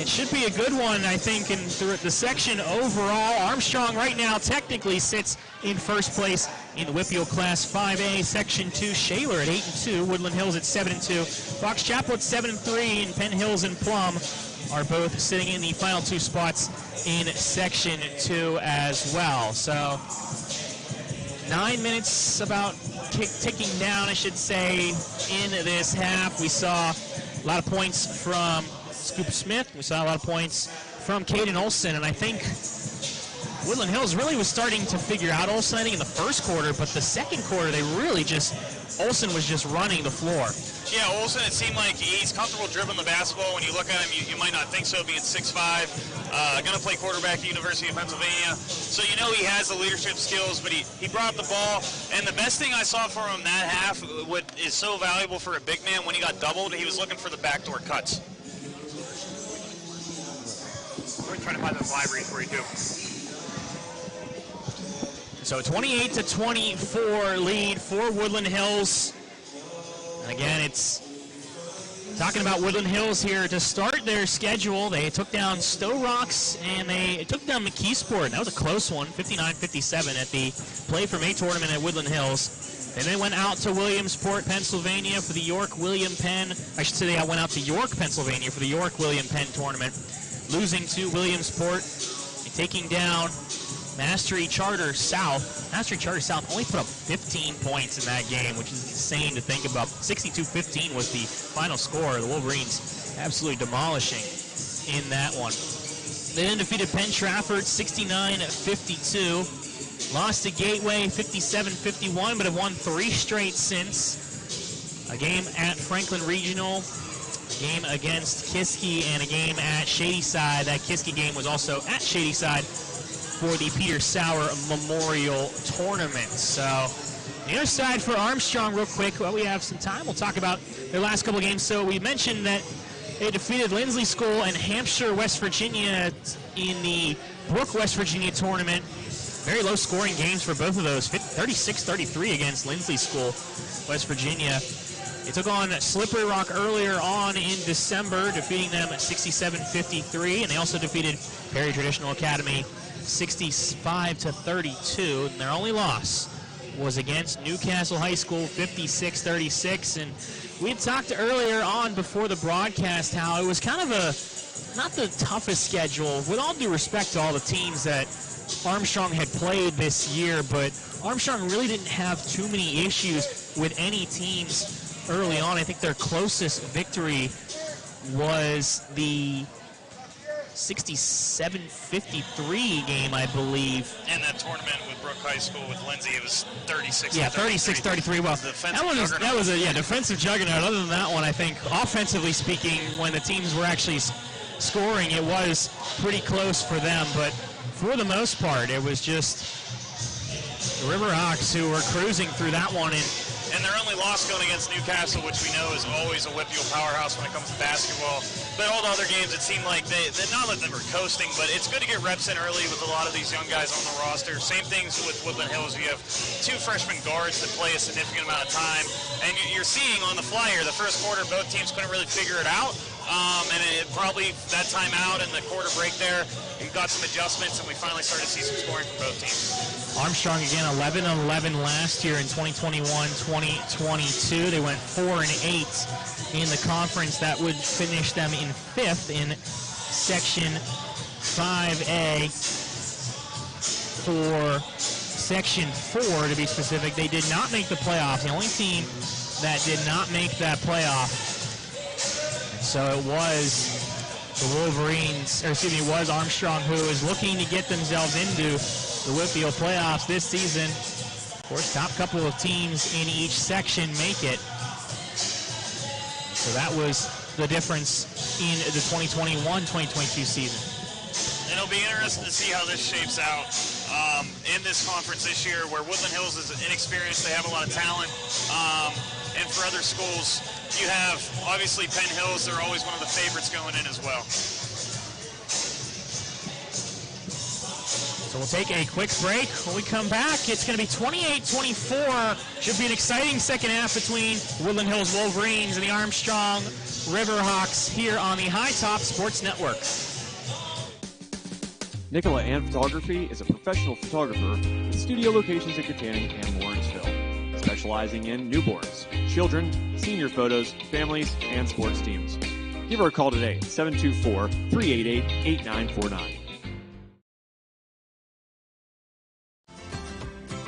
It should be a good one, I think, in the section overall. Armstrong right now technically sits in first place in the WPIAL Class 5A, Section 2. Shaler at 8-2, Woodland Hills at 7-2, Fox Chapel at 7-3, and Penn Hills and Plum are both sitting in the final 2 spots in Section 2 as well. So 9 minutes about ticking down, I should say, in this half. We saw a lot of points from Scoop Smith. We saw a lot of points from Caden Olsen, and I think Woodland Hills really was starting to figure out Olsen, I think, in the first quarter, but the second quarter, Olsen was just running the floor. Yeah, Olsen, it seemed like he's comfortable dribbling the basketball. When you look at him, you might not think so, being 6'5", going to play quarterback at the University of Pennsylvania. So you know he has the leadership skills, but he brought the ball. And the best thing I saw from him that half, what is so valuable for a big man, when he got doubled, he was looking for the backdoor cuts. We're trying to find those libraries for you, too. So 28-24 lead for Woodland Hills. And again, it's talking about Woodland Hills here to start their schedule. They took down Stowe Rocks and they took down McKeesport. That was a close one, 59-57 at the Play for May tournament at Woodland Hills. And they went out to Williamsport, Pennsylvania for the York-William Penn. I should say they went out to York, Pennsylvania for the York-William Penn tournament, losing to Williamsport and taking down Mastery Charter South. Mastery Charter South only put up 15 points in that game, which is insane to think about. 62-15 was the final score. The Wolverines absolutely demolishing in that one. They then defeated Penn Trafford 69-52. Lost to Gateway 57-51, but have won 3 straight since. A game at Franklin Regional, a game against Kiski, and a game at Shadyside. That Kiski game was also at Shadyside for the Peter Sauer Memorial Tournament. So, the other side for Armstrong, real quick, while we have some time, we'll talk about their last couple games. So, we mentioned that they defeated Lindsley School and Hampshire, West Virginia in the Brook, West Virginia tournament. Very low scoring games for both of those, 36-33 against Lindsley School, West Virginia. They took on Slippery Rock earlier on in December, defeating them at 67-53, and they also defeated Perry Traditional Academy 65-32, and their only loss was against Newcastle High School, 56-36. And we had talked earlier on before the broadcast how it was kind of not the toughest schedule, with all due respect to all the teams that Armstrong had played this year, but Armstrong really didn't have too many issues with any teams early on. I think their closest victory was the 67-53 game, I believe. And that tournament with Brook High School with Lindsay, it was 36. Yeah, 36-33. Well, that was a defensive juggernaut. Other than that one, I think offensively speaking, when the teams were actually scoring, it was pretty close for them. But for the most part, it was just the Riverhawks who were cruising through that one. And their only loss going against Newcastle, which we know is always a WPIAL powerhouse when it comes to basketball. But all the other games, it seemed like they not that they were coasting, but it's good to get reps in early with a lot of these young guys on the roster. Same things with Woodland Hills. You have 2 freshman guards that play a significant amount of time. And you're seeing on the flyer, the first quarter, both teams couldn't really figure it out. And it probably that time out and the quarter break there, we got some adjustments, and we finally started to see some scoring from both teams. Armstrong again 11-11 last year in 2021-2022. They went 4-8 in the conference. That would finish them in 5th in Section 5A. For Section 4, to be specific, they did not make the playoff. The only team that did not make that playoff. So it was the Wolverines, or excuse me, it was Armstrong who is looking to get themselves into the WPIAL playoffs this season. Of course, top couple of teams in each section make it. So that was the difference in the 2021-2022 season. And it'll be interesting to see how this shapes out in this conference this year, where Woodland Hills is inexperienced. They have a lot of talent. And for other schools, you have, obviously, Penn Hills. They're always one of the favorites going in as well. So we'll take a quick break. When we come back, it's going to be 28-24. Should be an exciting second half between Woodland Hills Wolverines and the Armstrong Riverhawks here on the High Top Sports Network. Nicola Ann Photography is a professional photographer with studio locations in Katanning and Lawrenceville, specializing in newborns, children, senior photos, families, and sports teams. Give her a call today, 724-388-8949.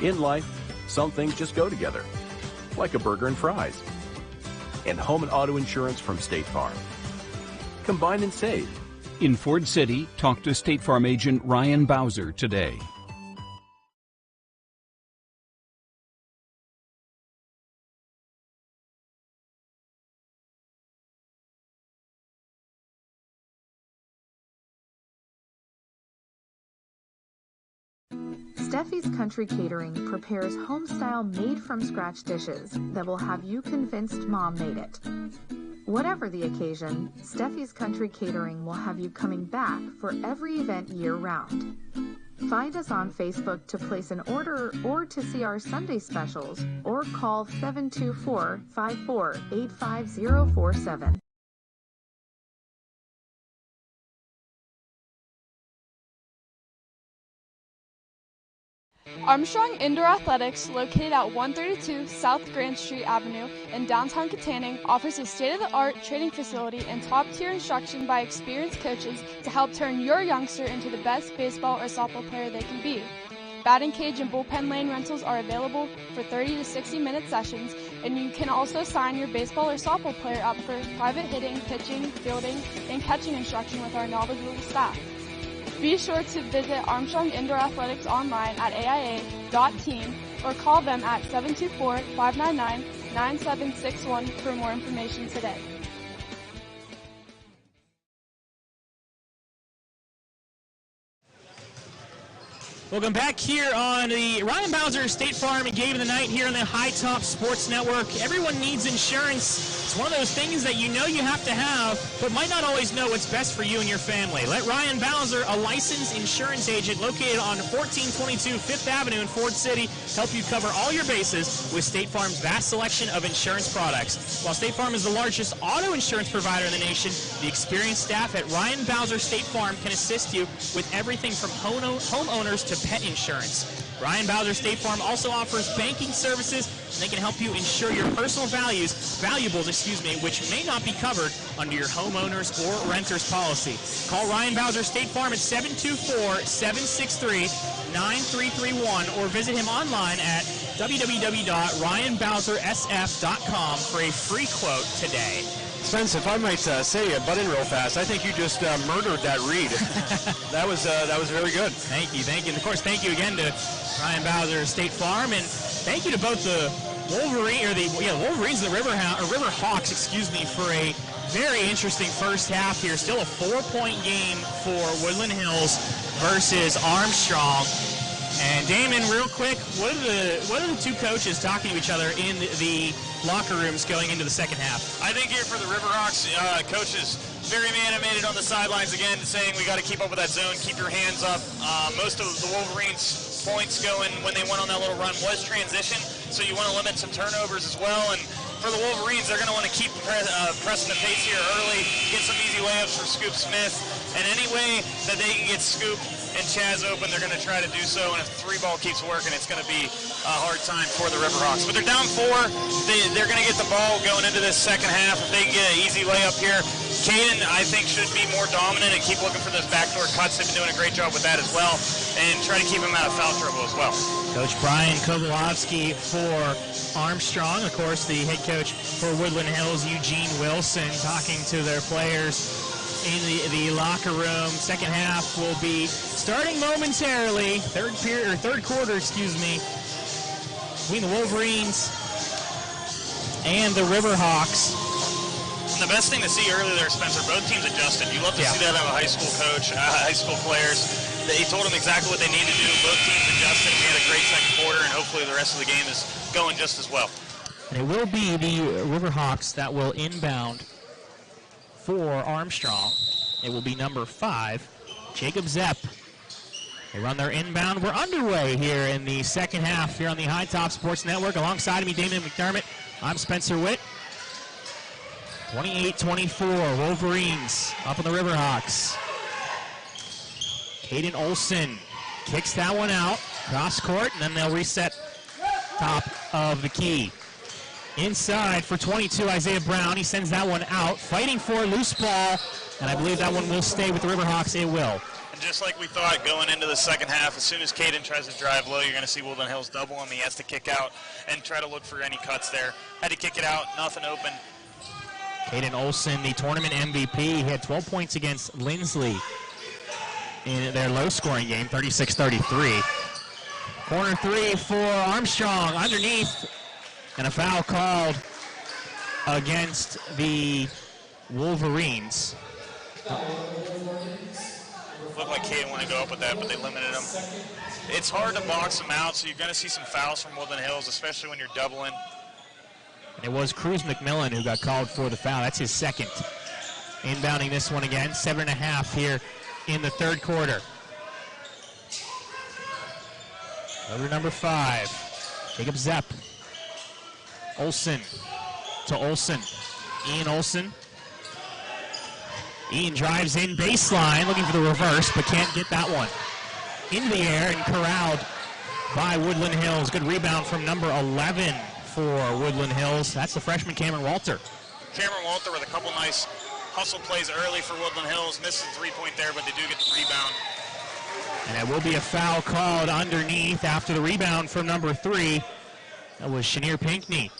In life, some things just go together, like a burger and fries. And home and auto insurance from State Farm. Combine and save. In Ford City, talk to State Farm agent Ryan Bowser today. Steffi's Country Catering prepares home-style made-from-scratch dishes that will have you convinced Mom made it. Whatever the occasion, Steffi's Country Catering will have you coming back for every event year-round. Find us on Facebook to place an order or to see our Sunday specials, or call 724-54-85047. Armstrong Indoor Athletics, located at 132 South Grand Street Avenue in downtown Katanning, offers a state-of-the-art training facility and top-tier instruction by experienced coaches to help turn your youngster into the best baseball or softball player they can be. Batting cage and bullpen lane rentals are available for 30 to 60-minute sessions, and you can also sign your baseball or softball player up for private hitting, pitching, fielding, and catching instruction with our knowledgeable staff. Be sure to visit Armstrong Indoor Athletics online at aia.team or call them at 724-599-9761 for more information today. Welcome back here on the Ryan Bowser State Farm Game of the Night here on the High Top Sports Network. Everyone needs insurance. It's one of those things that you know you have to have, but might not always know what's best for you and your family. Let Ryan Bowser, a licensed insurance agent located on 1422 5th Avenue in Ford City, help you cover all your bases with State Farm's vast selection of insurance products. While State Farm is the largest auto insurance provider in the nation, the experienced staff at Ryan Bowser State Farm can assist you with everything from homeowners to pet insurance. Ryan Bowser State Farm also offers banking services, and they can help you insure your personal valuables, which may not be covered under your homeowners or renters policy. Call Ryan Bowser State Farm at 724-763-9331 or visit him online at www.ryanbowsersf.com for a free quote today. Spence, if I might say a butt in real fast, I think you just murdered that read. That was really good. Thank you. And of course, thank you again to Ryan Bowser State Farm, and thank you to both the Wolverines and the Riverhawks, for a very interesting first half here. Still a 4-point game for Woodland Hills versus Armstrong. And Damon, real quick, what are the two coaches talking to each other in the locker rooms going into the second half? I think here for the Riverhawks, coaches very animated on the sidelines again, saying we got to keep up with that zone, keep your hands up. Most of the Wolverines' points going when they went on that little run was transition, so you want to limit some turnovers as well. And for the Wolverines, they're going to want to keep pressing the pace here early, get some easy layups for Scoop Smith, and any way that they can get Scoop and Chaz open, they're going to try to do so, and if the three ball keeps working, it's going to be a hard time for the Riverhawks. But they're down 4. They're going to get the ball going into this second half. If they can get an easy layup here, Caden, I think, should be more dominant and keep looking for those backdoor cuts. They've been doing a great job with that as well, and try to keep them out of foul trouble as well. Coach Brian Kovalevsky for Armstrong, of course, the head coach for Woodland Hills, Eugene Wilson, talking to their players in the locker room. Second half will be starting momentarily. Third quarter, between the Wolverines and the Riverhawks. And the best thing to see earlier there, Spencer, both teams adjusted. You love to see that out of a high school coach, high school players. They told them exactly what they needed to do. Both teams adjusted. We had a great second quarter, and hopefully the rest of the game is going just as well. And it will be the Riverhawks that will inbound for Armstrong. It will be number 5, Jacob Zepp. They run their inbound. We're underway here in the second half here on the High Top Sports Network. Alongside of me, Damon McDermott. I'm Spencer Witt. 28-24, Wolverines up on the Riverhawks. Caden Olson kicks that one out, cross court, and then they'll reset top of the key. Inside for 22, Isaiah Brown. He sends that one out, fighting for a loose ball, and I believe that one will stay with the Riverhawks. It will. And just like we thought going into the second half, as soon as Caden tries to drive low, you're going to see Woodland Hills double him. He has to kick out and try to look for any cuts there. Had to kick it out, nothing open. Caden Olson, the tournament MVP, he had 12 points against Lindsley in their low-scoring game, 36-33. Corner 3 for Armstrong, underneath, and a foul called against the Wolverines. Looked like Caden wanted to go up with that, but they limited him. It's hard to box him out, so you're going to see some fouls from Woodland Hills, especially when you're doubling. And it was Cruz McMillan who got called for the foul. That's his second. Inbounding this one again, 7.5 here in the third quarter. Over number 5, Jacob Zepp. Olsen to Olsen. Ian Olsen. Ian drives in baseline, looking for the reverse, but can't get that one. Into the air and corralled by Woodland Hills. Good rebound from number 11 for Woodland Hills. That's the freshman Cameron Walter. Cameron Walter with a couple nice hustle plays early for Woodland Hills. Missed the 3-point there, but they do get the rebound. And it will be a foul called underneath after the rebound from number 3. That was Shanier Pinkney.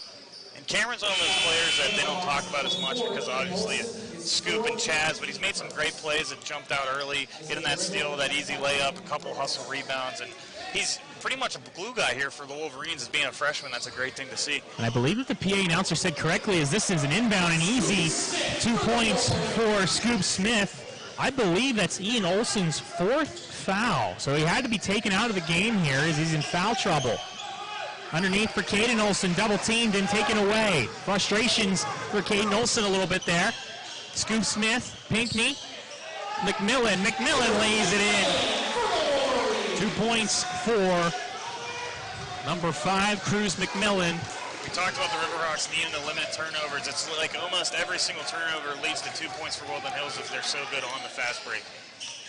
And Cameron's one of those players that they don't talk about as much because obviously Scoop and Chaz, but he's made some great plays and jumped out early, getting that steal, that easy layup, a couple hustle rebounds, and he's pretty much a glue guy here for the Wolverines as being a freshman. That's a great thing to see. And I believe that the PA announcer said correctly as this is an inbound and easy 2 points for Scoop Smith. I believe that's Ian Olsen's 4th foul, so he had to be taken out of the game here as he's in foul trouble. Underneath for Caden Olsen, double teamed and taken away. Frustrations for Caden Olsen a little bit there. Scoop Smith, Pinkney, McMillan lays it in. 2 points for number 5, Cruz McMillan. We talked about the Riverhawks needing to limit turnovers. It's like almost every single turnover leads to 2 points for Woodland Hills if they're so good on the fast break.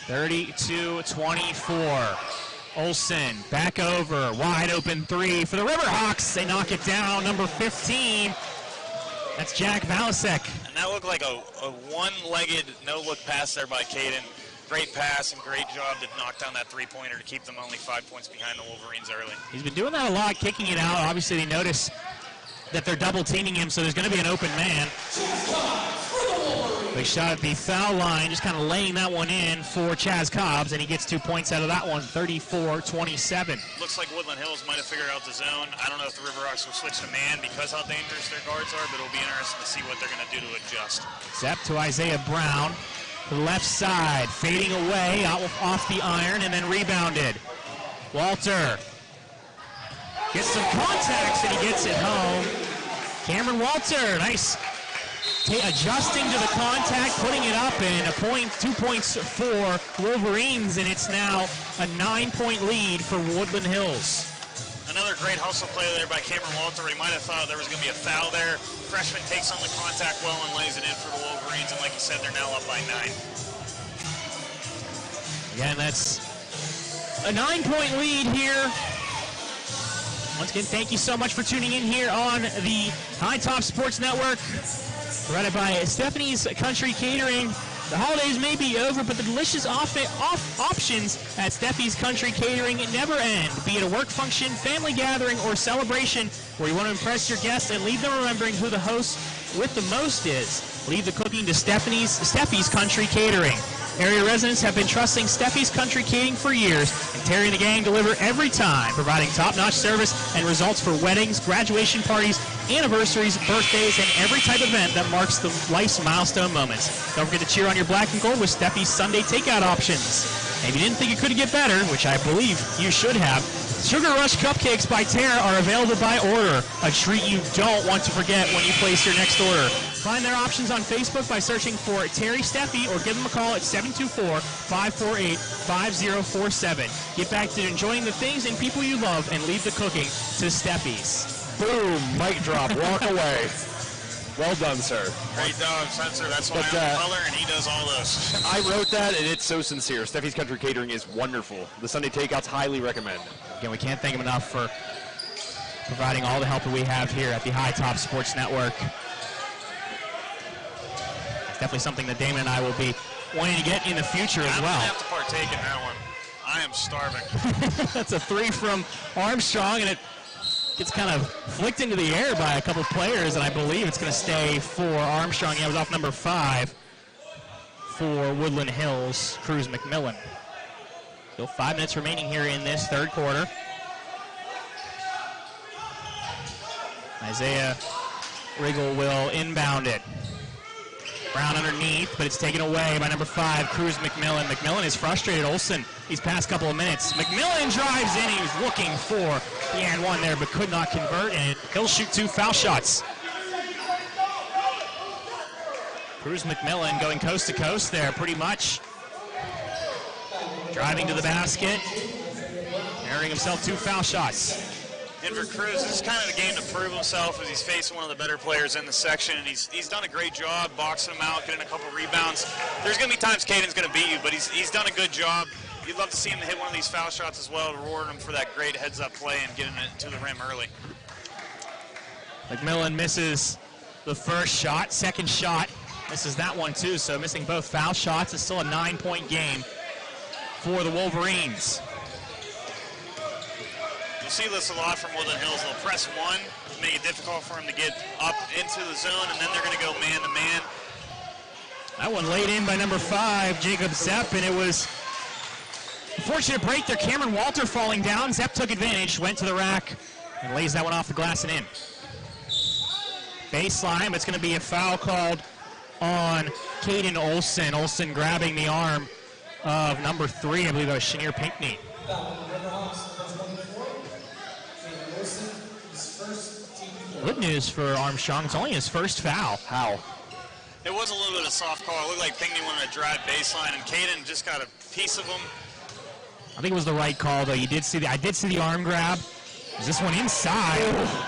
32-24. Olsen back over, wide open 3 for the Riverhawks. They knock it down, number 15. That's Jack Valasek. And that looked like a one-legged no-look pass there by Caden. Great pass and great job to knock down that 3-pointer to keep them only 5 points behind the Wolverines early. He's been doing that a lot, kicking it out. Obviously, they notice that they're double teaming him, so there's going to be an open man. Big shot at the foul line, just kind of laying that one in for Chaz Cobbs, and he gets 2 points out of that one, 34-27. Looks like Woodland Hills might have figured out the zone. I don't know if the Riverhawks will switch to man because how dangerous their guards are, but it'll be interesting to see what they're going to do to adjust. Zepp to Isaiah Brown. To the left side, fading away, off the iron, and then rebounded. Walter gets some contacts, and he gets it home. Cameron Walter, nice adjusting to the contact, putting it up, and 2 points for Wolverines, and it's now a 9-point lead for Woodland Hills. Another great hustle play there by Cameron Walter. He might have thought there was going to be a foul there. Freshman takes on the contact well and lays it in for the Wolverines, and like you said, they're now up by 9. Again, that's a 9-point lead here. Once again, thank you so much for tuning in here on the High Top Sports Network, provided by Stephanie's Country Catering. The holidays may be over, but the delicious options at Steffi's Country Catering never end. Be it a work function, family gathering, or celebration where you want to impress your guests and leave them remembering who the host with the most is. Leave the cooking to Steffi's Country Catering. Area residents have been trusting Steffi's Country Catering for years, and Terry and the gang deliver every time, providing top-notch service and results for weddings, graduation parties, anniversaries, birthdays, and every type of event that marks the life's milestone moments. Don't forget to cheer on your black and gold with Steffi's Sunday takeout options. And if you didn't think it could get better, which I believe you should have, Sugar Rush Cupcakes by Terra are available by order, a treat you don't want to forget when you place your next order. Find their options on Facebook by searching for Terry Steffi or give them a call at 724-548-5047. Get back to enjoying the things and people you love and leave the cooking to Steffi's. Boom, mic drop, walk away. Well done, sir. Great job, Spencer. That's why I'm the color, and he does all those. I wrote that, and it's so sincere. Steffi's Country Catering is wonderful. The Sunday takeouts, highly recommend. Again, we can't thank him enough for providing all the help that we have here at the High Top Sports Network. It's definitely something that Damon and I will be wanting to get in the future as well. I have to partake in that one. I am starving. That's a 3 from Armstrong, and it gets kind of flicked into the air by a couple of players, and I believe it's going to stay for Armstrong. Yeah, it was off number 5 for Woodland Hills, Cruz McMillan. Still 5 minutes remaining here in this third quarter. Isaiah Riggle will inbound it. Brown underneath, but it's taken away by number 5, Cruz McMillan. McMillan is frustrated. Olsen, these past couple of minutes. McMillan drives in. He was looking for the and one there, but could not convert, and he'll shoot 2 foul shots. Cruz McMillan going coast to coast there, pretty much. Driving to the basket, earning himself 2 foul shots. And for Cruz, this is kind of the game to prove himself as he's facing one of the better players in the section, and he's done a great job boxing him out, getting a couple rebounds. There's going to be times Caden's going to beat you, but he's done a good job. You'd love to see him hit one of these foul shots as well, rewarding him for that great heads-up play and getting it to the rim early. McMillan misses the first shot, second shot misses that one too, so missing both foul shots. It's still a 9-point game for the Wolverines. You'll see this a lot from Woodland Hills. They'll press one to make it difficult for him to get up into the zone, and then they're going to go man-to-man. That one laid in by number 5, Jacob Zepp, and it was a fortunate break there. Cameron Walter falling down. Zepp took advantage, went to the rack, and lays that one off the glass and in. Baseline, but it's going to be a foul called on Caden Olsen. Olsen grabbing the arm of number 3, I believe that was Shanier Pinkney. Good news for Armstrong. It's only his first foul. How? It was a little bit of a soft call. It looked like Pinkney wanted to drive baseline, and Caden just got a piece of him. I think it was the right call, though. I did see the arm grab. Is this one inside?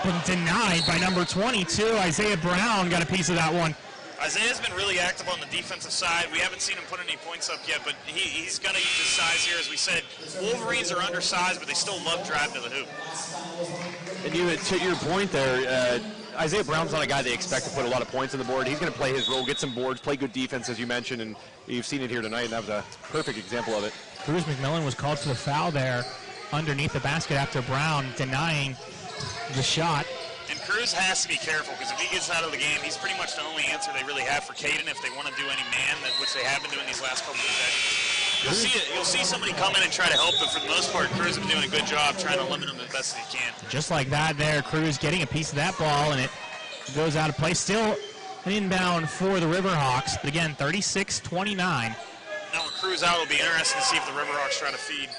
Been denied by number 22. Isaiah Brown got a piece of that one. Isaiah's been really active on the defensive side. We haven't seen him put any points up yet, but he's going to use his size here. As we said, Wolverines are undersized, but they still love driving to the hoop. And to your point there, Isaiah Brown's not a guy they expect to put a lot of points on the board. He's going to play his role, get some boards, play good defense, as you mentioned, and you've seen it here tonight, and that was a perfect example of it. Cruz McMillan was called for the foul there underneath the basket after Brown denying the shot. And Cruz has to be careful, because if he gets out of the game, he's pretty much the only answer they really have for Caden if they want to do any man, which they have been doing these last couple of possessions. You'll see somebody come in and try to help, but for the most part, Cruz has been doing a good job trying to limit him as best as he can. Just like that there, Cruz getting a piece of that ball, and it goes out of play. Still an inbound for the Riverhawks, but again, 36-29. Now with Cruz out, it'll be interesting to see if the Riverhawks try to feed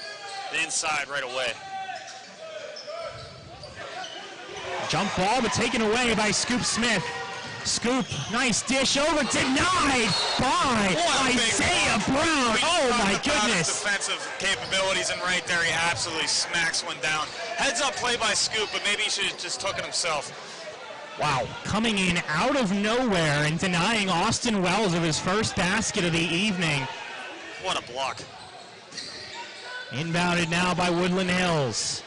the inside right away. Jump ball, but taken away by Scoop Smith. Scoop, nice dish over, denied by Isaiah Brown. Oh my goodness. Defensive capabilities, and right there he absolutely smacks one down. Heads up play by Scoop, but maybe he should have just took it himself. Wow, coming in out of nowhere and denying Austin Wells of his first basket of the evening. What a block. Inbounded now by Woodland Hills.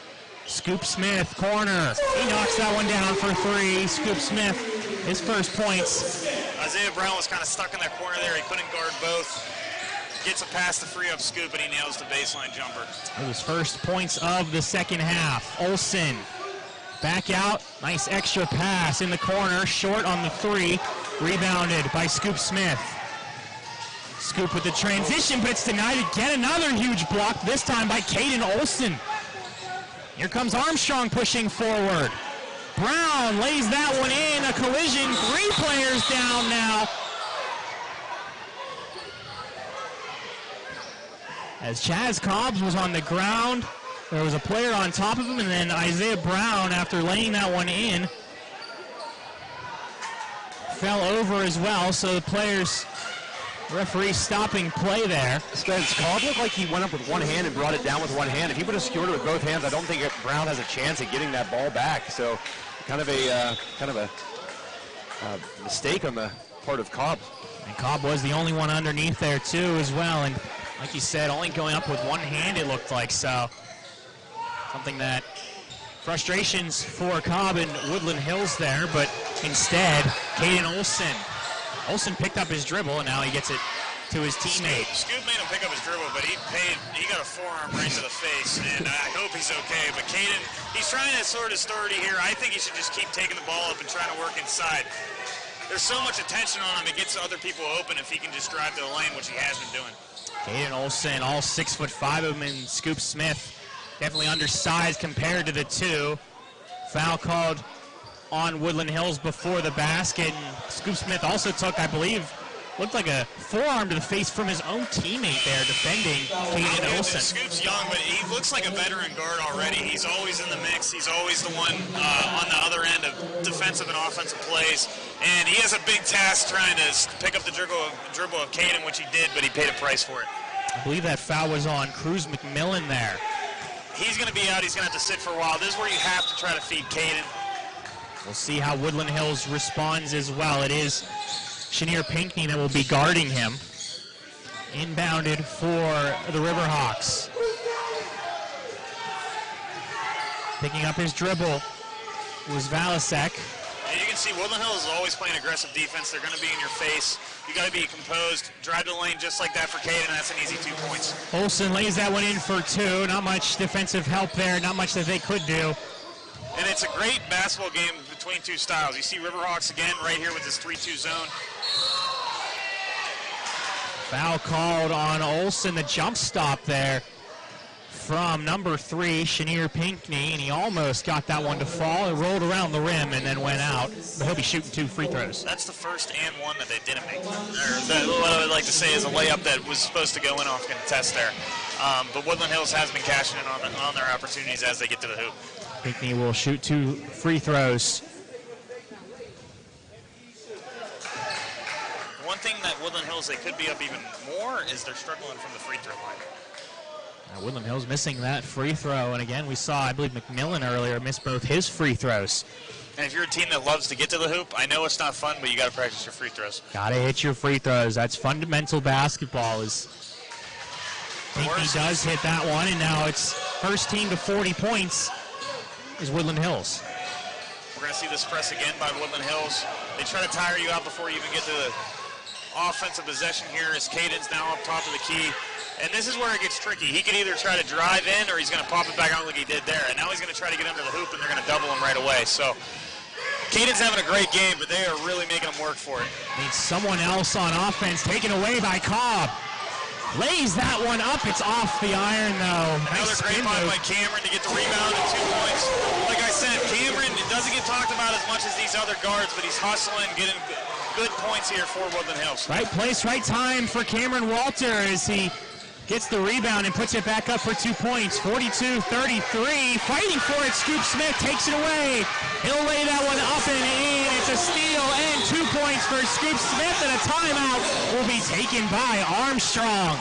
Scoop Smith, corner. He knocks that one down for 3. Scoop Smith, his first points. Isaiah Brown was kind of stuck in that corner there. He couldn't guard both. Gets a pass to free up Scoop, and he nails the baseline jumper. His first points of the second half. Olsen back out. Nice extra pass in the corner. Short on the 3. Rebounded by Scoop Smith. Scoop with the transition, but it's denied again. Another huge block, this time by Caden Olsen. Here comes Armstrong pushing forward. Brown lays that one in, a collision, 3 players down now. As Chaz Cobbs was on the ground, there was a player on top of him, and then Isaiah Brown, after laying that one in, fell over as well, so the players... Referee stopping play there. Cobb looked like he went up with one hand and brought it down with one hand. If he would have secured it with both hands, I don't think Brown has a chance at getting that ball back. So, kind of a mistake on the part of Cobb. And Cobb was the only one underneath there too, as well. And like you said, only going up with one hand, it looked like. So, something that frustrations for Cobb and Woodland Hills there, but instead, Caden Olsen. Olsen picked up his dribble, and now he gets it to his teammate. Scoop made him pick up his dribble, but he got a forearm right to the face, and I hope he's okay. But Caden, he's trying to sort his authority here. I think he should just keep taking the ball up and trying to work inside. There's so much attention on him, it gets other people open if he can just drive to the lane, which he has been doing. Caden Olsen, all 6'5" of him, and Scoop Smith, definitely undersized compared to the 2. Foul called on Woodland Hills before the basket. And Scoop Smith also took, I believe, looked like a forearm to the face from his own teammate there defending Caden Olsen. Scoop's young, but he looks like a veteran guard already. He's always in the mix. He's always the one on the other end of defensive and offensive plays. And he has a big task trying to pick up the dribble of Caden, which he did, but he paid a price for it. I believe that foul was on Cruz McMillan there. He's going to be out. He's going to have to sit for a while. This is where you have to try to feed Caden. We'll see how Woodland Hills responds as well. It is Chenier Pinckney that will be guarding him. Inbounded for the Riverhawks. Picking up his dribble was Valasek. And you can see Woodland Hills is always playing aggressive defense. They're going to be in your face. You got to be composed. Drive to the lane just like that for Caden. That's an easy 2 points. Olsen lays that one in for 2. Not much defensive help there. Not much that they could do. And it's a great basketball game between two styles. You see Riverhawks again right here with this 3-2 zone. Foul called on Olsen, the jump stop there from number 3, Chenier Pinckney, and he almost got that one to fall. It rolled around the rim and then went out, but he'll be shooting 2 free throws. That's the first and one that they didn't make. Or what I would like to say is a layup that was supposed to go in off contest there. But Woodland Hills has been cashing in on their opportunities as they get to the hoop. Pinckney will shoot 2 free throws. One thing that Woodland Hills, they could be up even more, is they're struggling from the free throw line. Now Woodland Hills missing that free throw, and again we saw, I believe, McMillan earlier miss both his free throws. And if you're a team that loves to get to the hoop, I know it's not fun, but you got to practice your free throws. Got to hit your free throws. That's fundamental basketball. Pinckney does hit that one, and now it's first team to 40 points is Woodland Hills. We're going to see this press again by Woodland Hills. They try to tire you out before you even get to the offensive possession here as Caden's now up top of the key. And this is where it gets tricky. He could either try to drive in or he's going to pop it back out like he did there. And now he's going to try to get under the hoop and they're going to double him right away. So Caden's having a great game, but they are really making him work for it. Needs someone else on offense, taken away by Cobb. Lays that one up. It's off the iron, though. Another great find by Cameron to get the rebound and 2 points. Like I said, Cameron doesn't get talked about as much as these other guards, but he's hustling, getting good points here for Woodland Hills. Right place, right time for Cameron Walter as he gets the rebound and puts it back up for 2 points. 42-33. Fighting for it. Scoop Smith takes it away. He'll lay that one up and in. It's a steal and 2 points for Scoop Smith, and a timeout will be taken by Armstrong.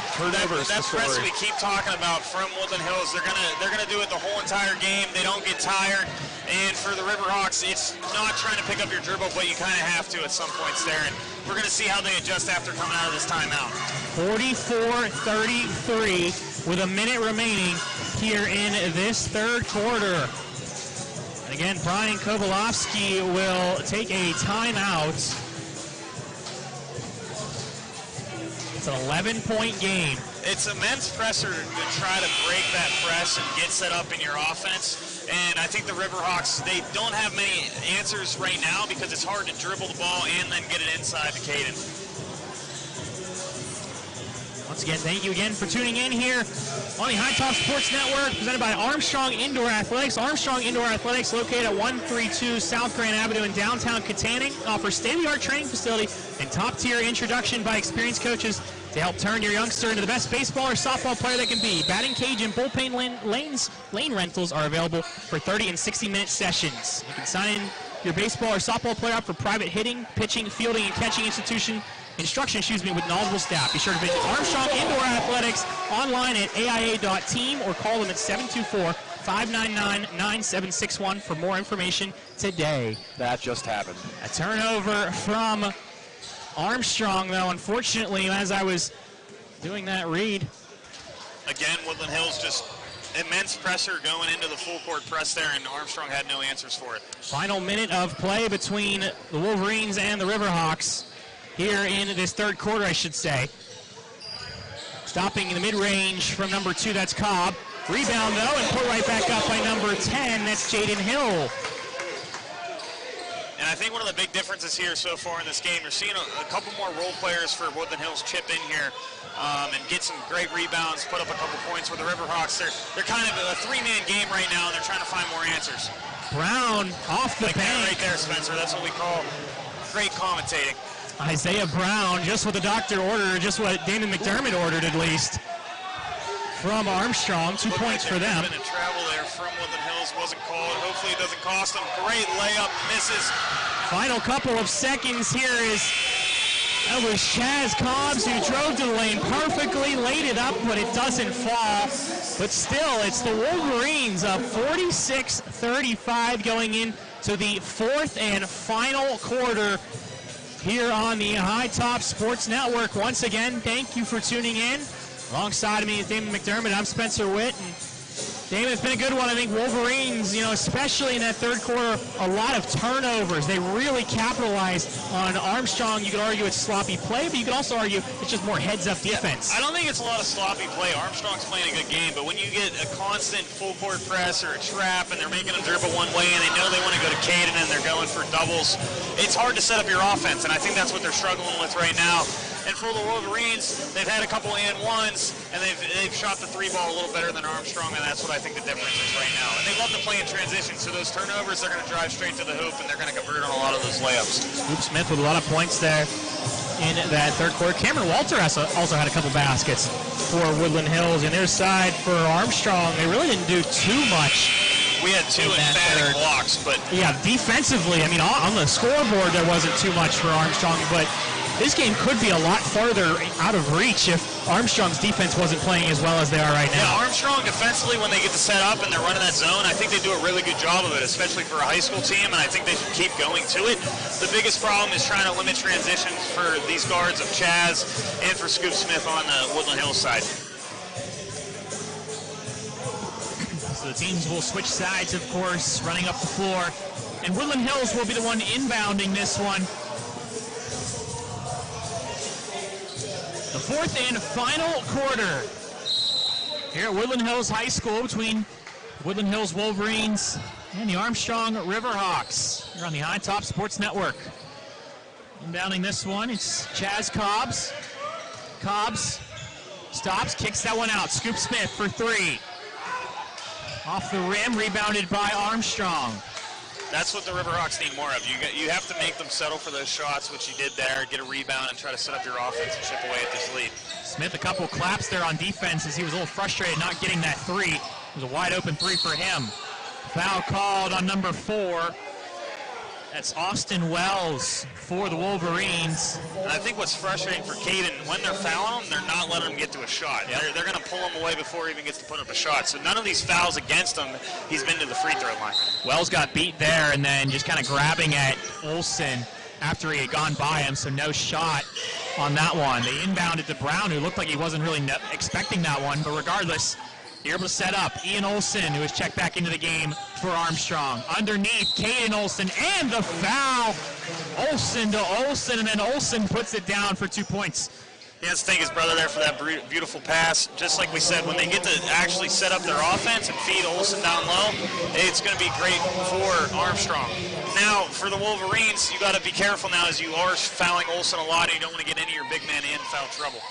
That's press we keep talking about from Woodland Hills. They're gonna do it the whole entire game. They don't get tired. And for the Riverhawks, it's not trying to pick up your dribble, but you kind of have to at some points there. And we're going to see how they adjust after coming out of this timeout. 44-33 with a minute remaining here in this third quarter. And again, Brian Kovalofsky will take a timeout. It's an 11-point game. It's immense pressure to try to break that press and get set up in your offense. And I think the Riverhawks, they don't have many answers right now because it's hard to dribble the ball and then get it inside to Caden. Once again, thank you again for tuning in here on the High Top Sports Network, presented by Armstrong Indoor Athletics. Armstrong Indoor Athletics, located at 132 South Grand Avenue in downtown Katanning, offers state-of-the-art training facility and top-tier introduction by experienced coaches to help turn your youngster into the best baseball or softball player they can be. Batting cage and bullpen lane rentals are available for 30 and 60-minute sessions. You can sign in your baseball or softball player up for private hitting, pitching, fielding, and catching instruction with knowledgeable staff. Be sure to visit Armstrong Indoor Athletics online at aia.team or call them at 724-599-9761 for more information today. That just happened. A turnover from Armstrong, though, unfortunately, as I was doing that read. Again, Woodland Hills just immense pressure going into the full court press there, and Armstrong had no answers for it. Final minute of play between the Wolverines and the Riverhawks here in this third quarter, I should say. Stopping in the mid-range from number 2, that's Cobb. Rebound, though, and put right back up by number 10, that's Jaden Hill. And I think one of the big differences here so far in this game, you're seeing a couple more role players for Woodland Hills chip in here and get some great rebounds, put up a couple points. Where the Riverhawks, they're kind of a three-man game right now, and they're trying to find more answers. Brown off the bank. That right there, Spencer. That's what we call great commentating. Isaiah Brown, just what the doctor ordered, just what Damon McDermott ordered at least, from Armstrong. 2 points for them. Been a travel there from Woodland Hills, wasn't called. Hopefully it doesn't cost them. Great layup, misses. Final couple of seconds here that was Chaz Cobbs, who drove to the lane perfectly, laid it up, but it doesn't fall. But still, it's the Wolverines up 46-35 going into the fourth and final quarter here on the High Top Sports Network. Once again, thank you for tuning in. Alongside of me is Damon McDermott. I'm Spencer Witt. And Damon, it's been a good one. I think Wolverines, especially in that third quarter, a lot of turnovers. They really capitalized on Armstrong. You could argue it's sloppy play, but you could also argue it's just more heads-up defense. I don't think it's a lot of sloppy play. Armstrong's playing a good game, but when you get a constant full-court press or a trap and they're making them dribble one way and they know they want to go to Caden and they're going for doubles, it's hard to set up your offense, and I think that's what they're struggling with right now. And for the Wolverines, they've had a couple and ones, and they've shot the three ball a little better than Armstrong, and that's what I think the difference is right now. And they love to play in transition, so those turnovers, they're going to drive straight to the hoop, and they're going to convert on a lot of those layups. Scoop Smith with a lot of points there in that third quarter. Cameron Walter also had a couple baskets for Woodland Hills. And their side for Armstrong, they really didn't do too much. We had two emphatic blocks, but... Yeah, defensively, on the scoreboard there wasn't too much for Armstrong, but this game could be a lot farther out of reach if Armstrong's defense wasn't playing as well as they are right now. Yeah, Armstrong defensively, when they get to set up and they're running that zone, I think they do a really good job of it, especially for a high school team, and I think they should keep going to it. The biggest problem is trying to limit transitions for these guards of Chaz and for Scoop Smith on the Woodland Hills side. So the teams will switch sides, of course, running up the floor, and Woodland Hills will be the one inbounding this one. The fourth and final quarter here at Woodland Hills High School between Woodland Hills Wolverines and the Armstrong Riverhawks here on the High Top Sports Network. Inbounding this one, it's Chaz Cobbs. Cobbs stops, kicks that one out. Scoop Smith for three. Off the rim, rebounded by Armstrong. That's what the Riverhawks need more of. You have to make them settle for those shots, which you did there, get a rebound and try to set up your offense and chip away at this lead. Smith, a couple claps there on defense as he was a little frustrated not getting that three. It was a wide open three for him. Foul called on number 4. That's Austin Wells for the Wolverines. And I think what's frustrating for Caden, when they're fouling him, they're not letting him get to a shot. Yep. They're going to pull him away before he even gets to put up a shot. So none of these fouls against him, he's been to the free throw line. Wells got beat there and then just kind of grabbing at Olsen after he had gone by him, so no shot on that one. They inbounded to Brown, who looked like he wasn't really expecting that one, but regardless, you're able to set up Ian Olsen, who has checked back into the game for Armstrong. Underneath, Caden Olsen, and the foul. Olsen to Olsen, and then Olsen puts it down for 2 points. He has to thank his brother there for that beautiful pass. Just like we said, when they get to actually set up their offense and feed Olsen down low, it's going to be great for Armstrong. Now, for the Wolverines, you got to be careful now as you are fouling Olsen a lot, and you don't want to get any of your big men in foul trouble.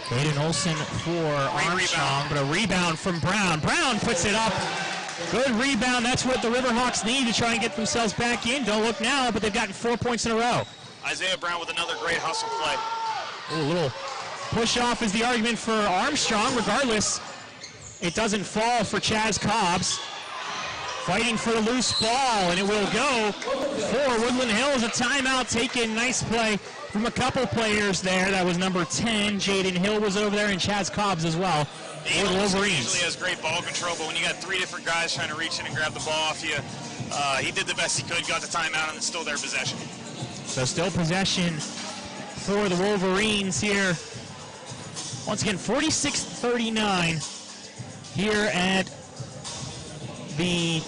Caden Olsen for Armstrong, but a rebound from Brown. Brown puts it up. Good rebound. That's what the Riverhawks need to try and get themselves back in. Don't look now, but they've gotten 4 points in a row. Isaiah Brown with another great hustle play. Ooh, a little push off is the argument for Armstrong. Regardless, it doesn't fall for Chaz Cobbs. Fighting for the loose ball, and it will go for Woodland Hills. A timeout taken. Nice play from a couple players there. That was number 10. Jaden Hill was over there, and Chaz Cobbs as well. For the Wolverines. Usually has great ball control, but when you got 3 different guys trying to reach in and grab the ball off you, he did the best he could, got the timeout, and it's still their possession. So still possession for the Wolverines here. Once again, 46-39 here at the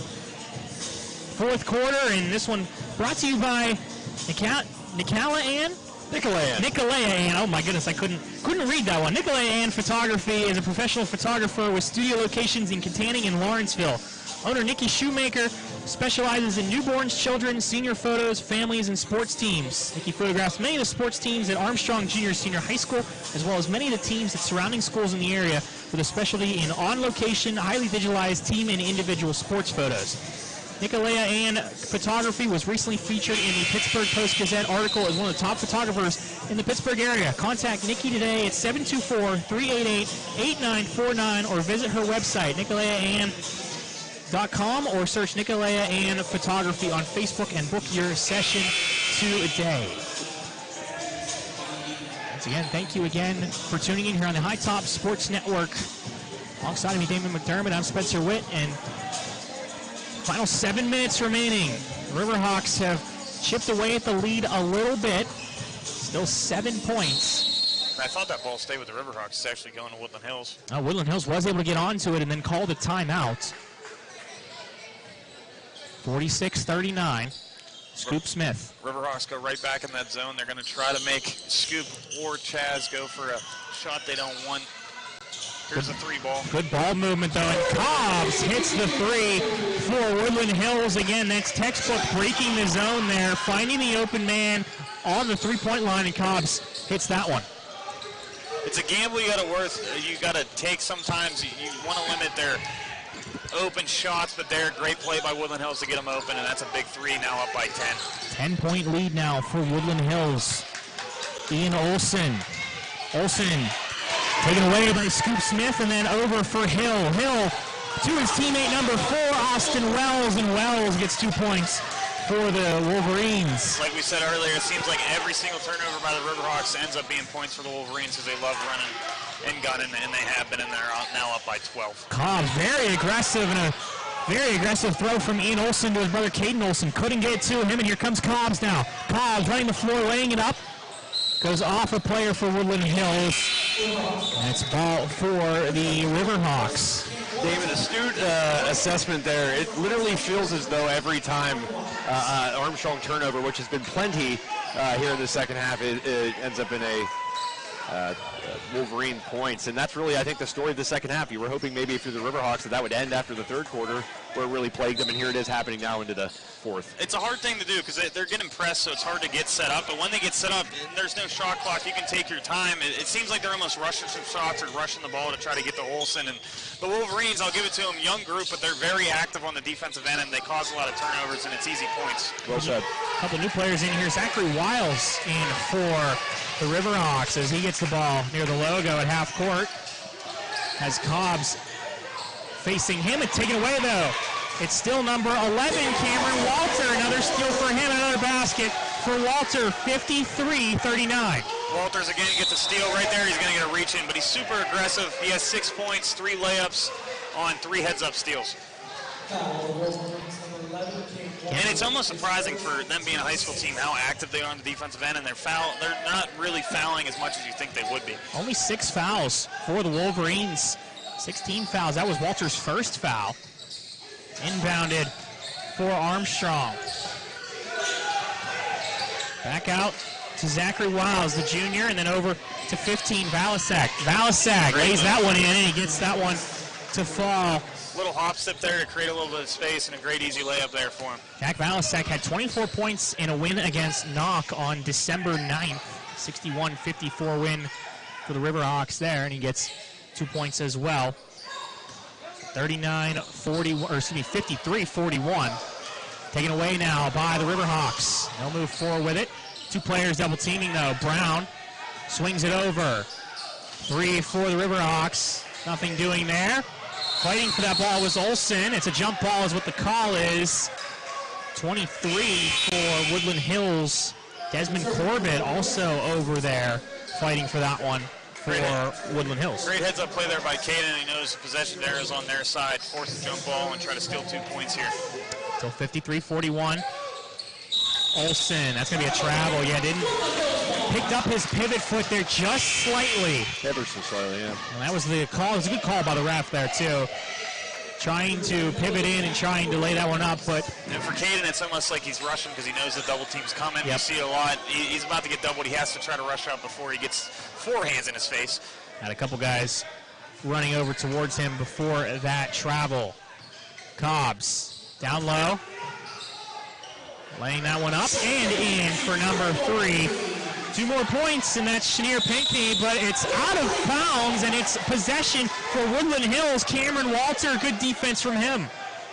fourth quarter, and this one brought to you by Nicolayan. Oh my goodness, I couldn't read that one. Nicolayan Photography is a professional photographer with studio locations in Katanning and Lawrenceville. Owner Nikki Shoemaker specializes in newborns, children, senior photos, families, and sports teams. Nikki photographs many of the sports teams at Armstrong Junior Senior High School, as well as many of the teams at surrounding schools in the area, with a specialty in on-location, highly visualized team and individual sports photos. Nicolea Ann photography was recently featured in the Pittsburgh Post-Gazette article as one of the top photographers in the Pittsburgh area. Contact Nikki today at 724-388-8949 or visit her website, nicoleaann.com, or search Nicolea Ann Photography on Facebook and book your session today. Once again, thank you again for tuning in here on the High Top Sports Network. Alongside of me, Damon McDermott, I'm Spencer Witt, and final 7 minutes remaining. Riverhawks have chipped away at the lead a little bit. Still 7 points. I thought that ball stayed with the Riverhawks. It's actually going to Woodland Hills. Woodland Hills was able to get onto it and then called a timeout. 46-39. Scoop Smith. Riverhawks go right back in that zone. They're going to try to make Scoop or Chaz go for a shot they don't want. Here's a three ball. Good ball movement, though, and Cobbs hits the three for Woodland Hills. Again, that's textbook breaking the zone there, finding the open man on the three-point line, and Cobbs hits that one. It's a gamble you got to take sometimes. You want to limit their open shots, but they're a great play by Woodland Hills to get them open, and that's a big three, now up by 10. 10-point lead now for Woodland Hills. Ian Olson. Taken away by Scoop Smith, and then over for Hill. Hill to his teammate number 4, Austin Wells, and Wells gets 2 points for the Wolverines. Like we said earlier, it seems like every single turnover by the Riverhawks ends up being points for the Wolverines because they love running and gunning, and they have been, and they're now up by 12. Cobbs, very aggressive, and a very aggressive throw from Ian Olson to his brother Caden Olson. Couldn't get it to him, and here comes Cobbs now. Cobbs running the floor, laying it up. Goes off a player for Woodland Hills. That's ball for the Riverhawks. David, astute assessment there. It literally feels as though every time Armstrong turnover, which has been plenty here in the second half, it ends up in a Wolverine points. And that's really, I think, the story of the second half. You were hoping maybe if you're the Riverhawks that would end after the third quarter, where it really plagued them, and here it is happening now into the fourth. It's a hard thing to do because they're getting pressed, so it's hard to get set up. But when they get set up, there's no shot clock. You can take your time. It seems like they're almost rushing some shots or rushing the ball to try to get to Olsen. And the Wolverines, I'll give it to them, young group, but they're very active on the defensive end, and they cause a lot of turnovers, and it's easy points. Well said. A couple new players in here. Zachary Wiles in for the Riverhawks as he gets the ball near the logo at half court. Has Cobbs facing him and taken away, though. It's still number 11, Cameron Walter. Another steal for him, another basket for Walter, 53-39. Walters again gets a steal right there. He's going to get a reach in, but he's super aggressive. He has 6 points, 3 layups on 3 heads-up steals. And it's almost surprising for them being a high school team how active they are on the defensive end, and they're not really fouling as much as you think they would be. Only 6 fouls for the Wolverines. 16 fouls. That was Walter's first foul. Inbounded for Armstrong. Back out to Zachary Wiles, the junior, and then over to 15, Valasak. Valasak lays that one in, and he gets that one to fall. Little hop step there to create a little bit of space, and a great easy layup there for him. Jack Valasak had 24 points in a win against Knock on December 9th. 61-54 win for the Riverhawks there, and he gets 2 points as well. 53-41. Taken away now by the Riverhawks. They'll move forward with it. 2 players double teaming though. Brown swings it over. 3 for the Riverhawks. Nothing doing there. Fighting for that ball was Olsen. It's a jump ball is what the call is. 23 for Woodland Hills. Desmond Corbett also over there fighting for that one for Woodland Hills. Great heads-up play there by Caden. He knows the possession there is on their side. Force the jump ball and try to steal 2 points here. Still 53-41. Olsen, that's going to be a travel. Yeah, picked up his pivot foot there just slightly. Ever so slightly, yeah. And that was the call. It was a good call by the ref there, too. Trying to pivot in and trying to lay that one up, but... And for Caden, it's almost like he's rushing because he knows the double team's coming. Yep. You see it a lot. He's about to get doubled. He has to try to rush up before he gets 4 hands in his face. Had a couple guys running over towards him before that travel. Cobbs down low. Laying that one up and in for number 3. 2 more points, and that's Chenier Pinckney, but it's out of bounds, and it's possession for Woodland Hills. Cameron Walter, good defense from him.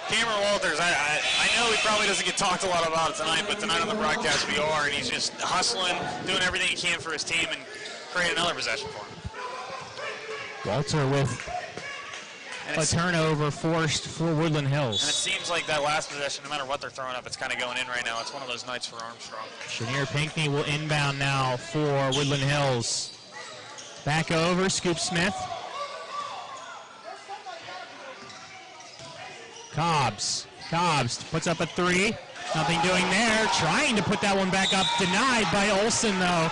Cameron Walters, I know he probably doesn't get talked a lot about it tonight, but tonight on the broadcast we are, and he's just hustling, doing everything he can for his team, and creating another possession for him. Walter with a turnover forced for Woodland Hills. And it seems like that last possession, no matter what they're throwing up, it's kind of going in right now. It's one of those nights for Armstrong. Chenier Pinckney will inbound now for Woodland Hills. Back over, Scoop Smith. Cobbs puts up a three. Nothing doing there. Trying to put that one back up. Denied by Olsen, though.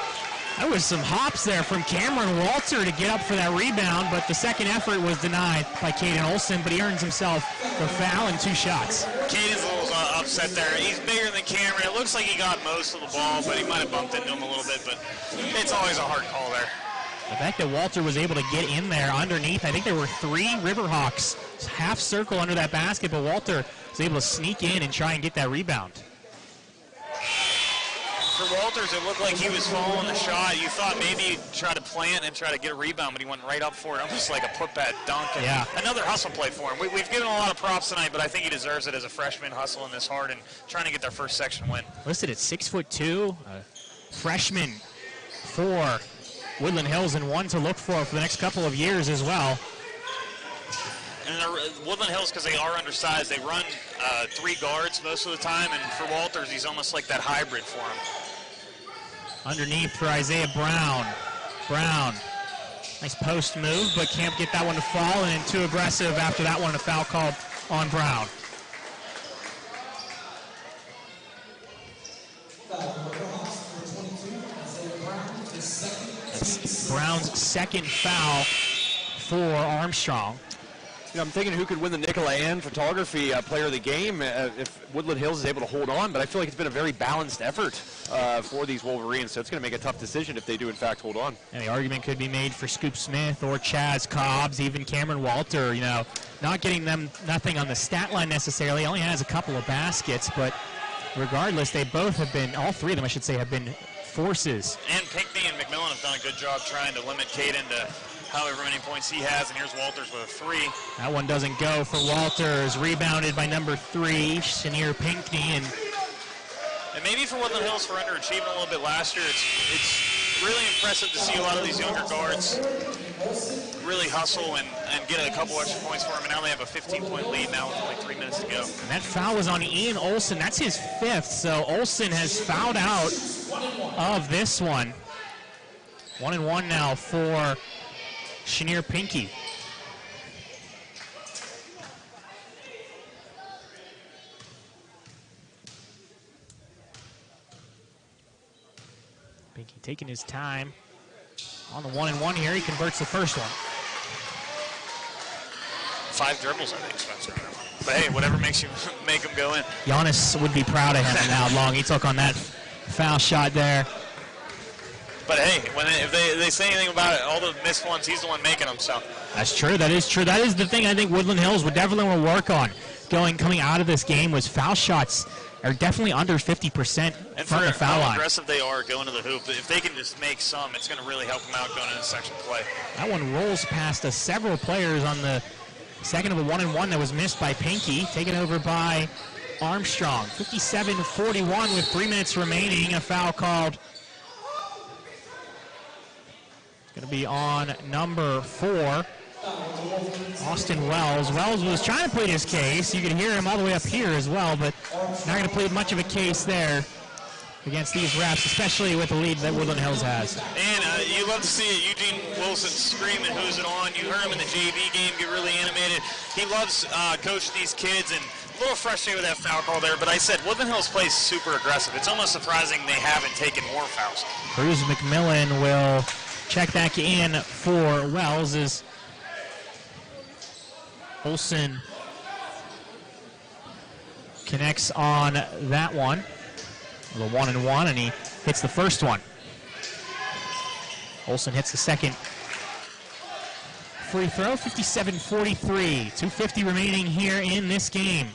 That was some hops there from Cameron Walter to get up for that rebound, but the second effort was denied by Caden Olsen, but he earns himself the foul and 2 shots. Caden's a little upset there. He's bigger than Cameron. It looks like he got most of the ball, but he might have bumped into him a little bit, but it's always a hard call there. The fact that Walter was able to get in there underneath, I think there were 3 Riverhawks half circle under that basket, but Walter was able to sneak in and try and get that rebound. For Walters, it looked like he was following the shot. You thought maybe he'd try to plant and try to get a rebound, but he went right up for it, almost like a putback dunk. And yeah. Another hustle play for him. We've given a lot of props tonight, but I think he deserves it as a freshman hustling this hard and trying to get their first section win. Listed at 6'2", freshman for Woodland Hills, and one to look for the next couple of years as well. And Woodland Hills, because they are undersized, they run 3 guards most of the time, and for Walters, he's almost like that hybrid for him. Underneath for Isaiah Brown. Brown, nice post move, but can't get that one to fall, and too aggressive after that one, a foul called on Brown. That's Brown's second foul for Armstrong. You know, I'm thinking who could win the Nicola Ann Photography Player of the Game if Woodland Hills is able to hold on, but I feel like it's been a very balanced effort for these Wolverines, so it's going to make a tough decision if they do in fact hold on. And the argument could be made for Scoop Smith or Chaz Cobbs, even Cameron Walter, you know, not getting them nothing on the stat line necessarily, only has a couple of baskets, but regardless, they both have been, all 3 of them I should say, have been forces. And Pinckney and McMillan have done a good job trying to limit Caden to however many points he has, and here's Walters with a 3. That one doesn't go for Walters, rebounded by number 3, Chenier Pinckney, and maybe for Woodland Hills for underachieving a little bit last year, it's really impressive to see a lot of these younger guards really hustle and get a couple extra points for them, and now they have a 15-point lead now with only 3 minutes to go. And that foul was on Ian Olsen. That's his 5th, so Olsen has fouled out of this one. 1-1 now for Chenier Pinckney. Pinckney taking his time on the 1-1 here. He converts the first one. 5 dribbles, I think, Spencer. But hey, whatever makes you make him go in. Giannis would be proud of him and how long he took on that foul shot there. But hey, if they say anything about it, all the missed ones, he's the one making them. So that's true. That is true. That is the thing I think Woodland Hills would definitely want to work on coming out of this game was foul shots are definitely under 50% from the foul line. How aggressive they are going to the hoop, if they can just make some, it's going to really help them out going into section play. That one rolls past several players on the second of a 1-1 that was missed by Pinckney, taken over by Armstrong. 57-41 with 3 minutes remaining. A foul called. Going to be on number 4, Austin Wells. Wells was trying to plead his case. You could hear him all the way up here as well, but not going to plead much of a case there against these refs, especially with the lead that Woodland Hills has. And you love to see it. Eugene Wilson screaming, "Who's it on?" You heard him in the JV game get really animated. He loves coaching these kids, and a little frustrated with that foul call there, but I said Woodland Hills plays super aggressive. It's almost surprising they haven't taken more fouls. Cruz McMillan will check back in for Wells as Olsen connects on that one. A 1-1, and he hits the first one. Olsen hits the second free throw. 57-43. 2:50 remaining here in this game.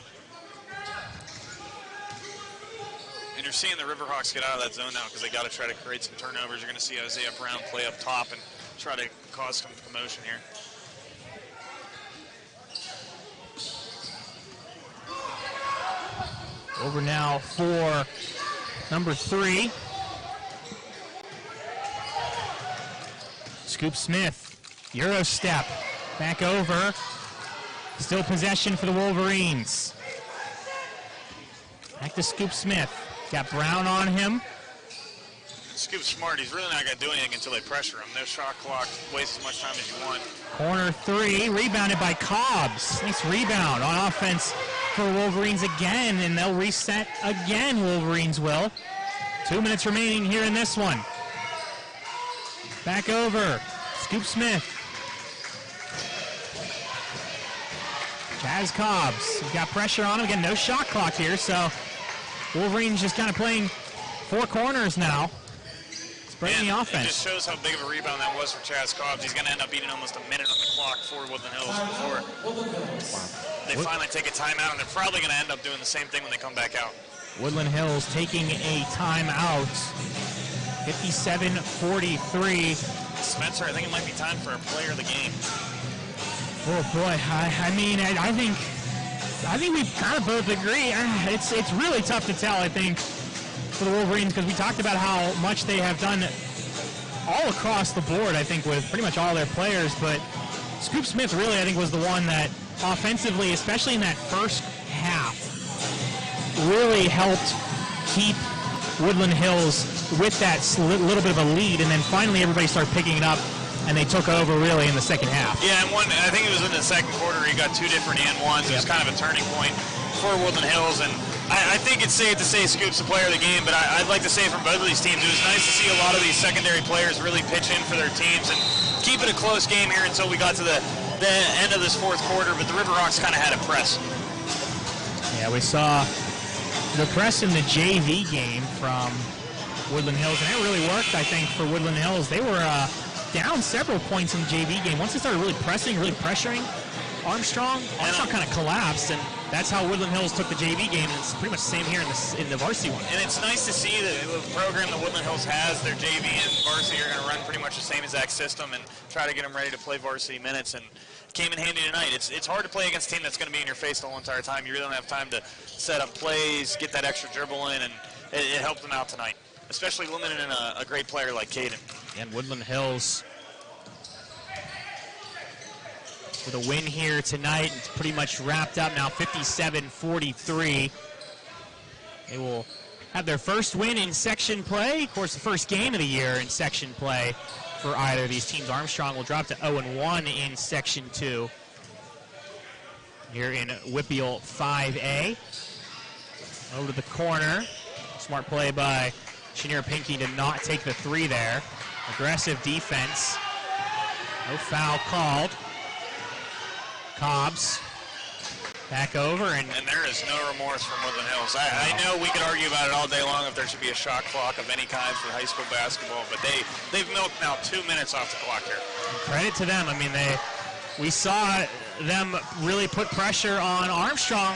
And you're seeing the Riverhawks get out of that zone now because they got to try to create some turnovers. You're going to see Isaiah Brown play up top and try to cause some commotion here. Over now for number 3. Scoop Smith, Euro step, back over. Still possession for the Wolverines. Back to Scoop Smith. Got Brown on him. Scoop's smart. He's really not going to do anything until they pressure him. No shot clock. Waste as much time as you want. Corner 3, rebounded by Cobbs. Nice rebound on offense for Wolverines again, and they'll reset again, Wolverines will. 2 minutes remaining here in this one. Back over, Scoop Smith. Chaz Cobbs, he's got pressure on him. Again, no shot clock here, so Wolverines just kind of playing 4 corners now. Breaking the offense. It just shows how big of a rebound that was for Chaz Cobbs. He's going to end up beating almost a minute on the clock for Woodland Hills before they finally take a timeout, and they're probably going to end up doing the same thing when they come back out. Woodland Hills taking a timeout. 57-43. Spencer, I think it might be time for a player of the game. Oh boy, I think we kind of both agree. It's really tough to tell, I think, for the Wolverines, because we talked about how much they have done all across the board, I think, with pretty much all their players, but Scoop Smith really, I think, was the one that offensively, especially in that first half, really helped keep Woodland Hills with that little bit of a lead, and then finally everybody started picking it up, and they took over really in the second half. Yeah, and I think it was in the second quarter he got 2 different and ones. It was kind of a turning point for Woodland Hills, and I think it's safe to say Scoop's the player of the game, but I'd like to say from both of these teams, it was nice to see a lot of these secondary players really pitch in for their teams and keep it a close game here until we got to the end of this fourth quarter, but the Riverhawks kind of had a press. Yeah, we saw the press in the JV game from Woodland Hills, and it really worked, I think, for Woodland Hills. They were down several points in the JV game. Once they started really pressing, really pressuring Armstrong kind of collapsed, and that's how Woodland Hills took the JV game, and it's pretty much the same here in the varsity one. And it's nice to see the program that Woodland Hills has. Their JV and varsity are going to run pretty much the same exact system and try to get them ready to play varsity minutes, and came in handy tonight. It's hard to play against a team that's going to be in your face the whole entire time. You really don't have time to set up plays, get that extra dribble in, and it helped them out tonight, especially limiting a great player like Caden. And Woodland Hills with a win here tonight. It's pretty much wrapped up now, 57-43. They will have their first win in section play. Of course, the first game of the year in section play for either of these teams. Armstrong will drop to 0-1 in Section 2 here in WPIAL 5A. Over to the corner. Smart play by Chenier Pinckey to not take the 3 there. Aggressive defense. No foul called. Cobbs back over, and there is no remorse from Woodland Hills. I know we could argue about it all day long if there should be a shot clock of any kind for high school basketball, but they've milked now 2 minutes off the clock here. Credit to them. I mean, we saw them really put pressure on Armstrong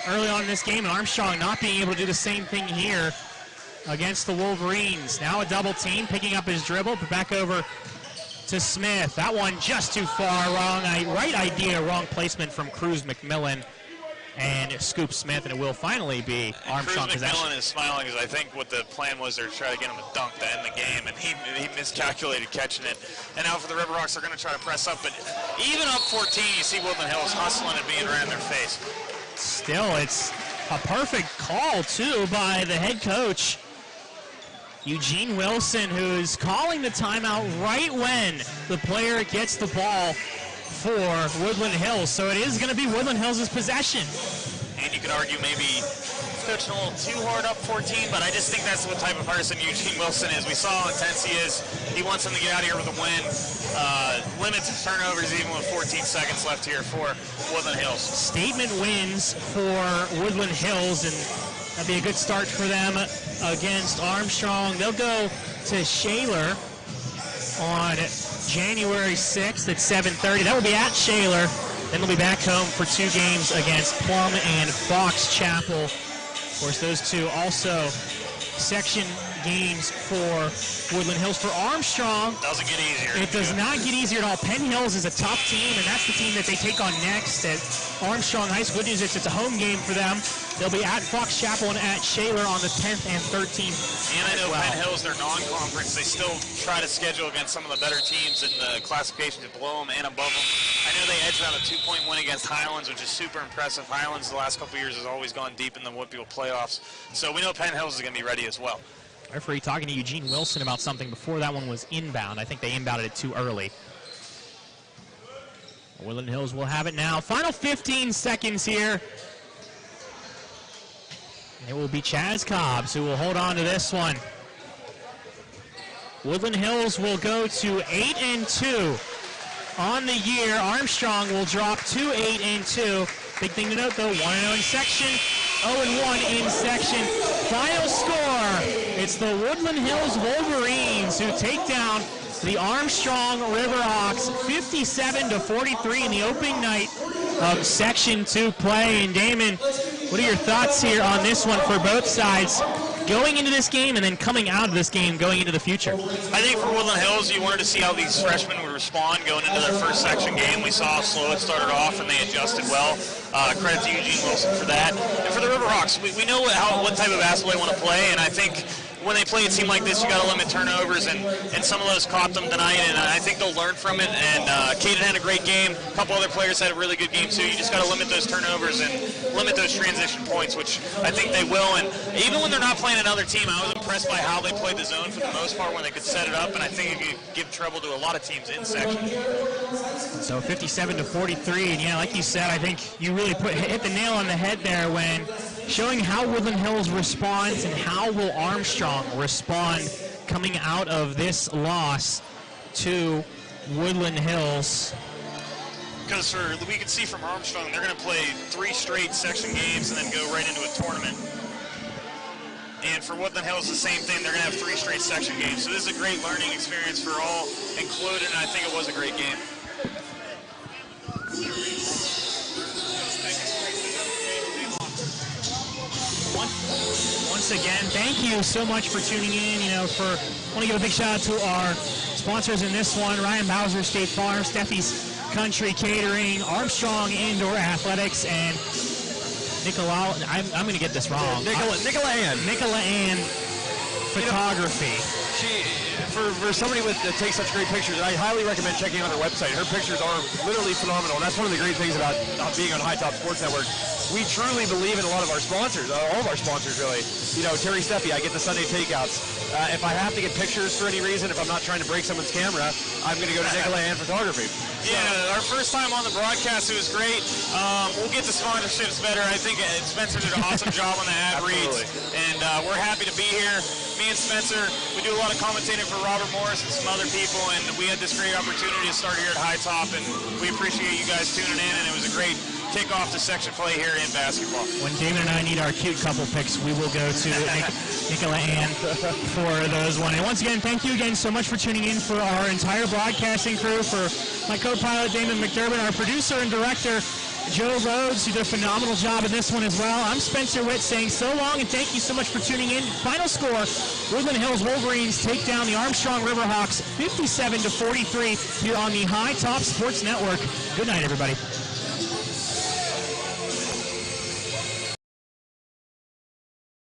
early on in this game, and Armstrong not being able to do the same thing here against the Wolverines. Now a double team, picking up his dribble, but back over to Smith. That one just too far. Right idea, wrong placement from Cruz McMillan and Scoop Smith, and it will finally be Armstrong possession. Cruz McMillan is smiling because I think what the plan was they're trying to get him to dunk to end the game, and he miscalculated catching it. And now for the Riverhawks, they're going to try to press up, but even up 14, you see Woodland Hills hustling and being right in their face. Still, it's a perfect call, too, by the head coach, Eugene Wilson, who's calling the timeout right when the player gets the ball for Woodland Hills. So it is going to be Woodland Hills' possession. And you could argue maybe coaching a little too hard up 14, but I just think that's what type of person Eugene Wilson is. We saw how intense he is. He wants them to get out of here with a win. Limits turnovers even with 14 seconds left here for Woodland Hills. Statement wins for Woodland Hills, and that'll be a good start for them against Armstrong. They'll go to Shaler on January 6th at 7:30. That will be at Shaler. Then they'll be back home for 2 games against Plum and Fox Chapel. Of course, those two also Section games for Woodland Hills. For Armstrong, Doesn't get easier. it does not get easier at all. Penn Hills is a tough team, and that's the team that they take on next at Armstrong High School. Good news is it's a home game for them. They'll be at Fox Chapel and at Shaler on the 10th and 13th. And I know Penn Hills, they're non-conference. They still try to schedule against some of the better teams in the classification below them and above them. I know they edged out a 2-point win against Highlands, which is super impressive. Highlands the last couple of years has always gone deep in the WPIAL playoffs. So we know Penn Hills is going to be ready as well. Referee talking to Eugene Wilson about something before that one was inbound. I think they inbounded it too early. Woodland Hills will have it now. Final 15 seconds here. It will be Chaz Cobbs who will hold on to this one. Woodland Hills will go to 8-2 on the year. Armstrong will drop to 8-2. Big thing to note though, 1-0 in section, 0-1 in section. Final score, it's the Woodland Hills Wolverines who take down the Armstrong Riverhawks 57-43 in the opening night of Section 2 play. And Damon, what are your thoughts here on this one for both sides going into this game and then coming out of this game going into the future? I think for Woodland Hills, you wanted to see how these freshmen would respond going into their first section game. We saw how slow it started off and they adjusted well. Credit to Eugene Wilson for that. And for the Riverhawks, we know what type of basketball they want to play, and I think when they play a team like this, you got to limit turnovers, and some of those caught them tonight, and I think they'll learn from it. And Caden had a great game. A couple other players had a really good game too. You just got to limit those turnovers and limit those transition points, which I think they will. And even when they're not playing another team, I was impressed by how they played the zone for the most part when they could set it up, and I think it could give trouble to a lot of teams in section. So 57-43, and yeah, like you said, I think you really hit the nail on the head there when showing how Woodland Hills responds and how will Armstrong respond coming out of this loss to Woodland Hills. Because we can see from Armstrong, they're going to play 3 straight section games and then go right into a tournament. And for Woodland Hills, the same thing. They're going to have 3 straight section games. So this is a great learning experience for all included, and I think it was a great game. Once again, thank you so much for tuning in. Want to give a big shout out to our sponsors in this one: Ryan Bowser, State Farm, Steffi's Country Catering, Armstrong Indoor Athletics, and Nicola. I'm going to get this wrong. Nicola Ann Photography. For somebody that takes such great pictures, I highly recommend checking out her website. Her pictures are literally phenomenal, and that's one of the great things about being on High Top Sports Network. We truly believe in a lot of our sponsors, all of our sponsors really. Terry Steffi, I get the Sunday takeouts. If I have to get pictures for any reason, if I'm not trying to break someone's camera, I'm going to go to Nicola Ann Photography. Yeah, our first time on the broadcast, it was great. We'll get the sponsorships better. I think Spencer did an awesome job on the ad reads, and we're happy to be here. Me and Spencer, we do a lot of commentating for Robert Morris and some other people, and we had this great opportunity to start here at High Top, and we appreciate you guys tuning in, and it was a great kickoff to section play here in basketball. When David and I need our cute couple pics, we will go to Nicola Ann for those one. And once again, thank you again so much for tuning in for our entire broadcasting crew, for my co-pilot Damon McDermott, our producer and director Joe Rhodes, who did a phenomenal job in this one as well. I'm Spencer Witt saying so long and thank you so much for tuning in. Final score, Woodland Hills Wolverines take down the Armstrong Riverhawks 57-43 here on the High Top Sports Network. Good night, everybody.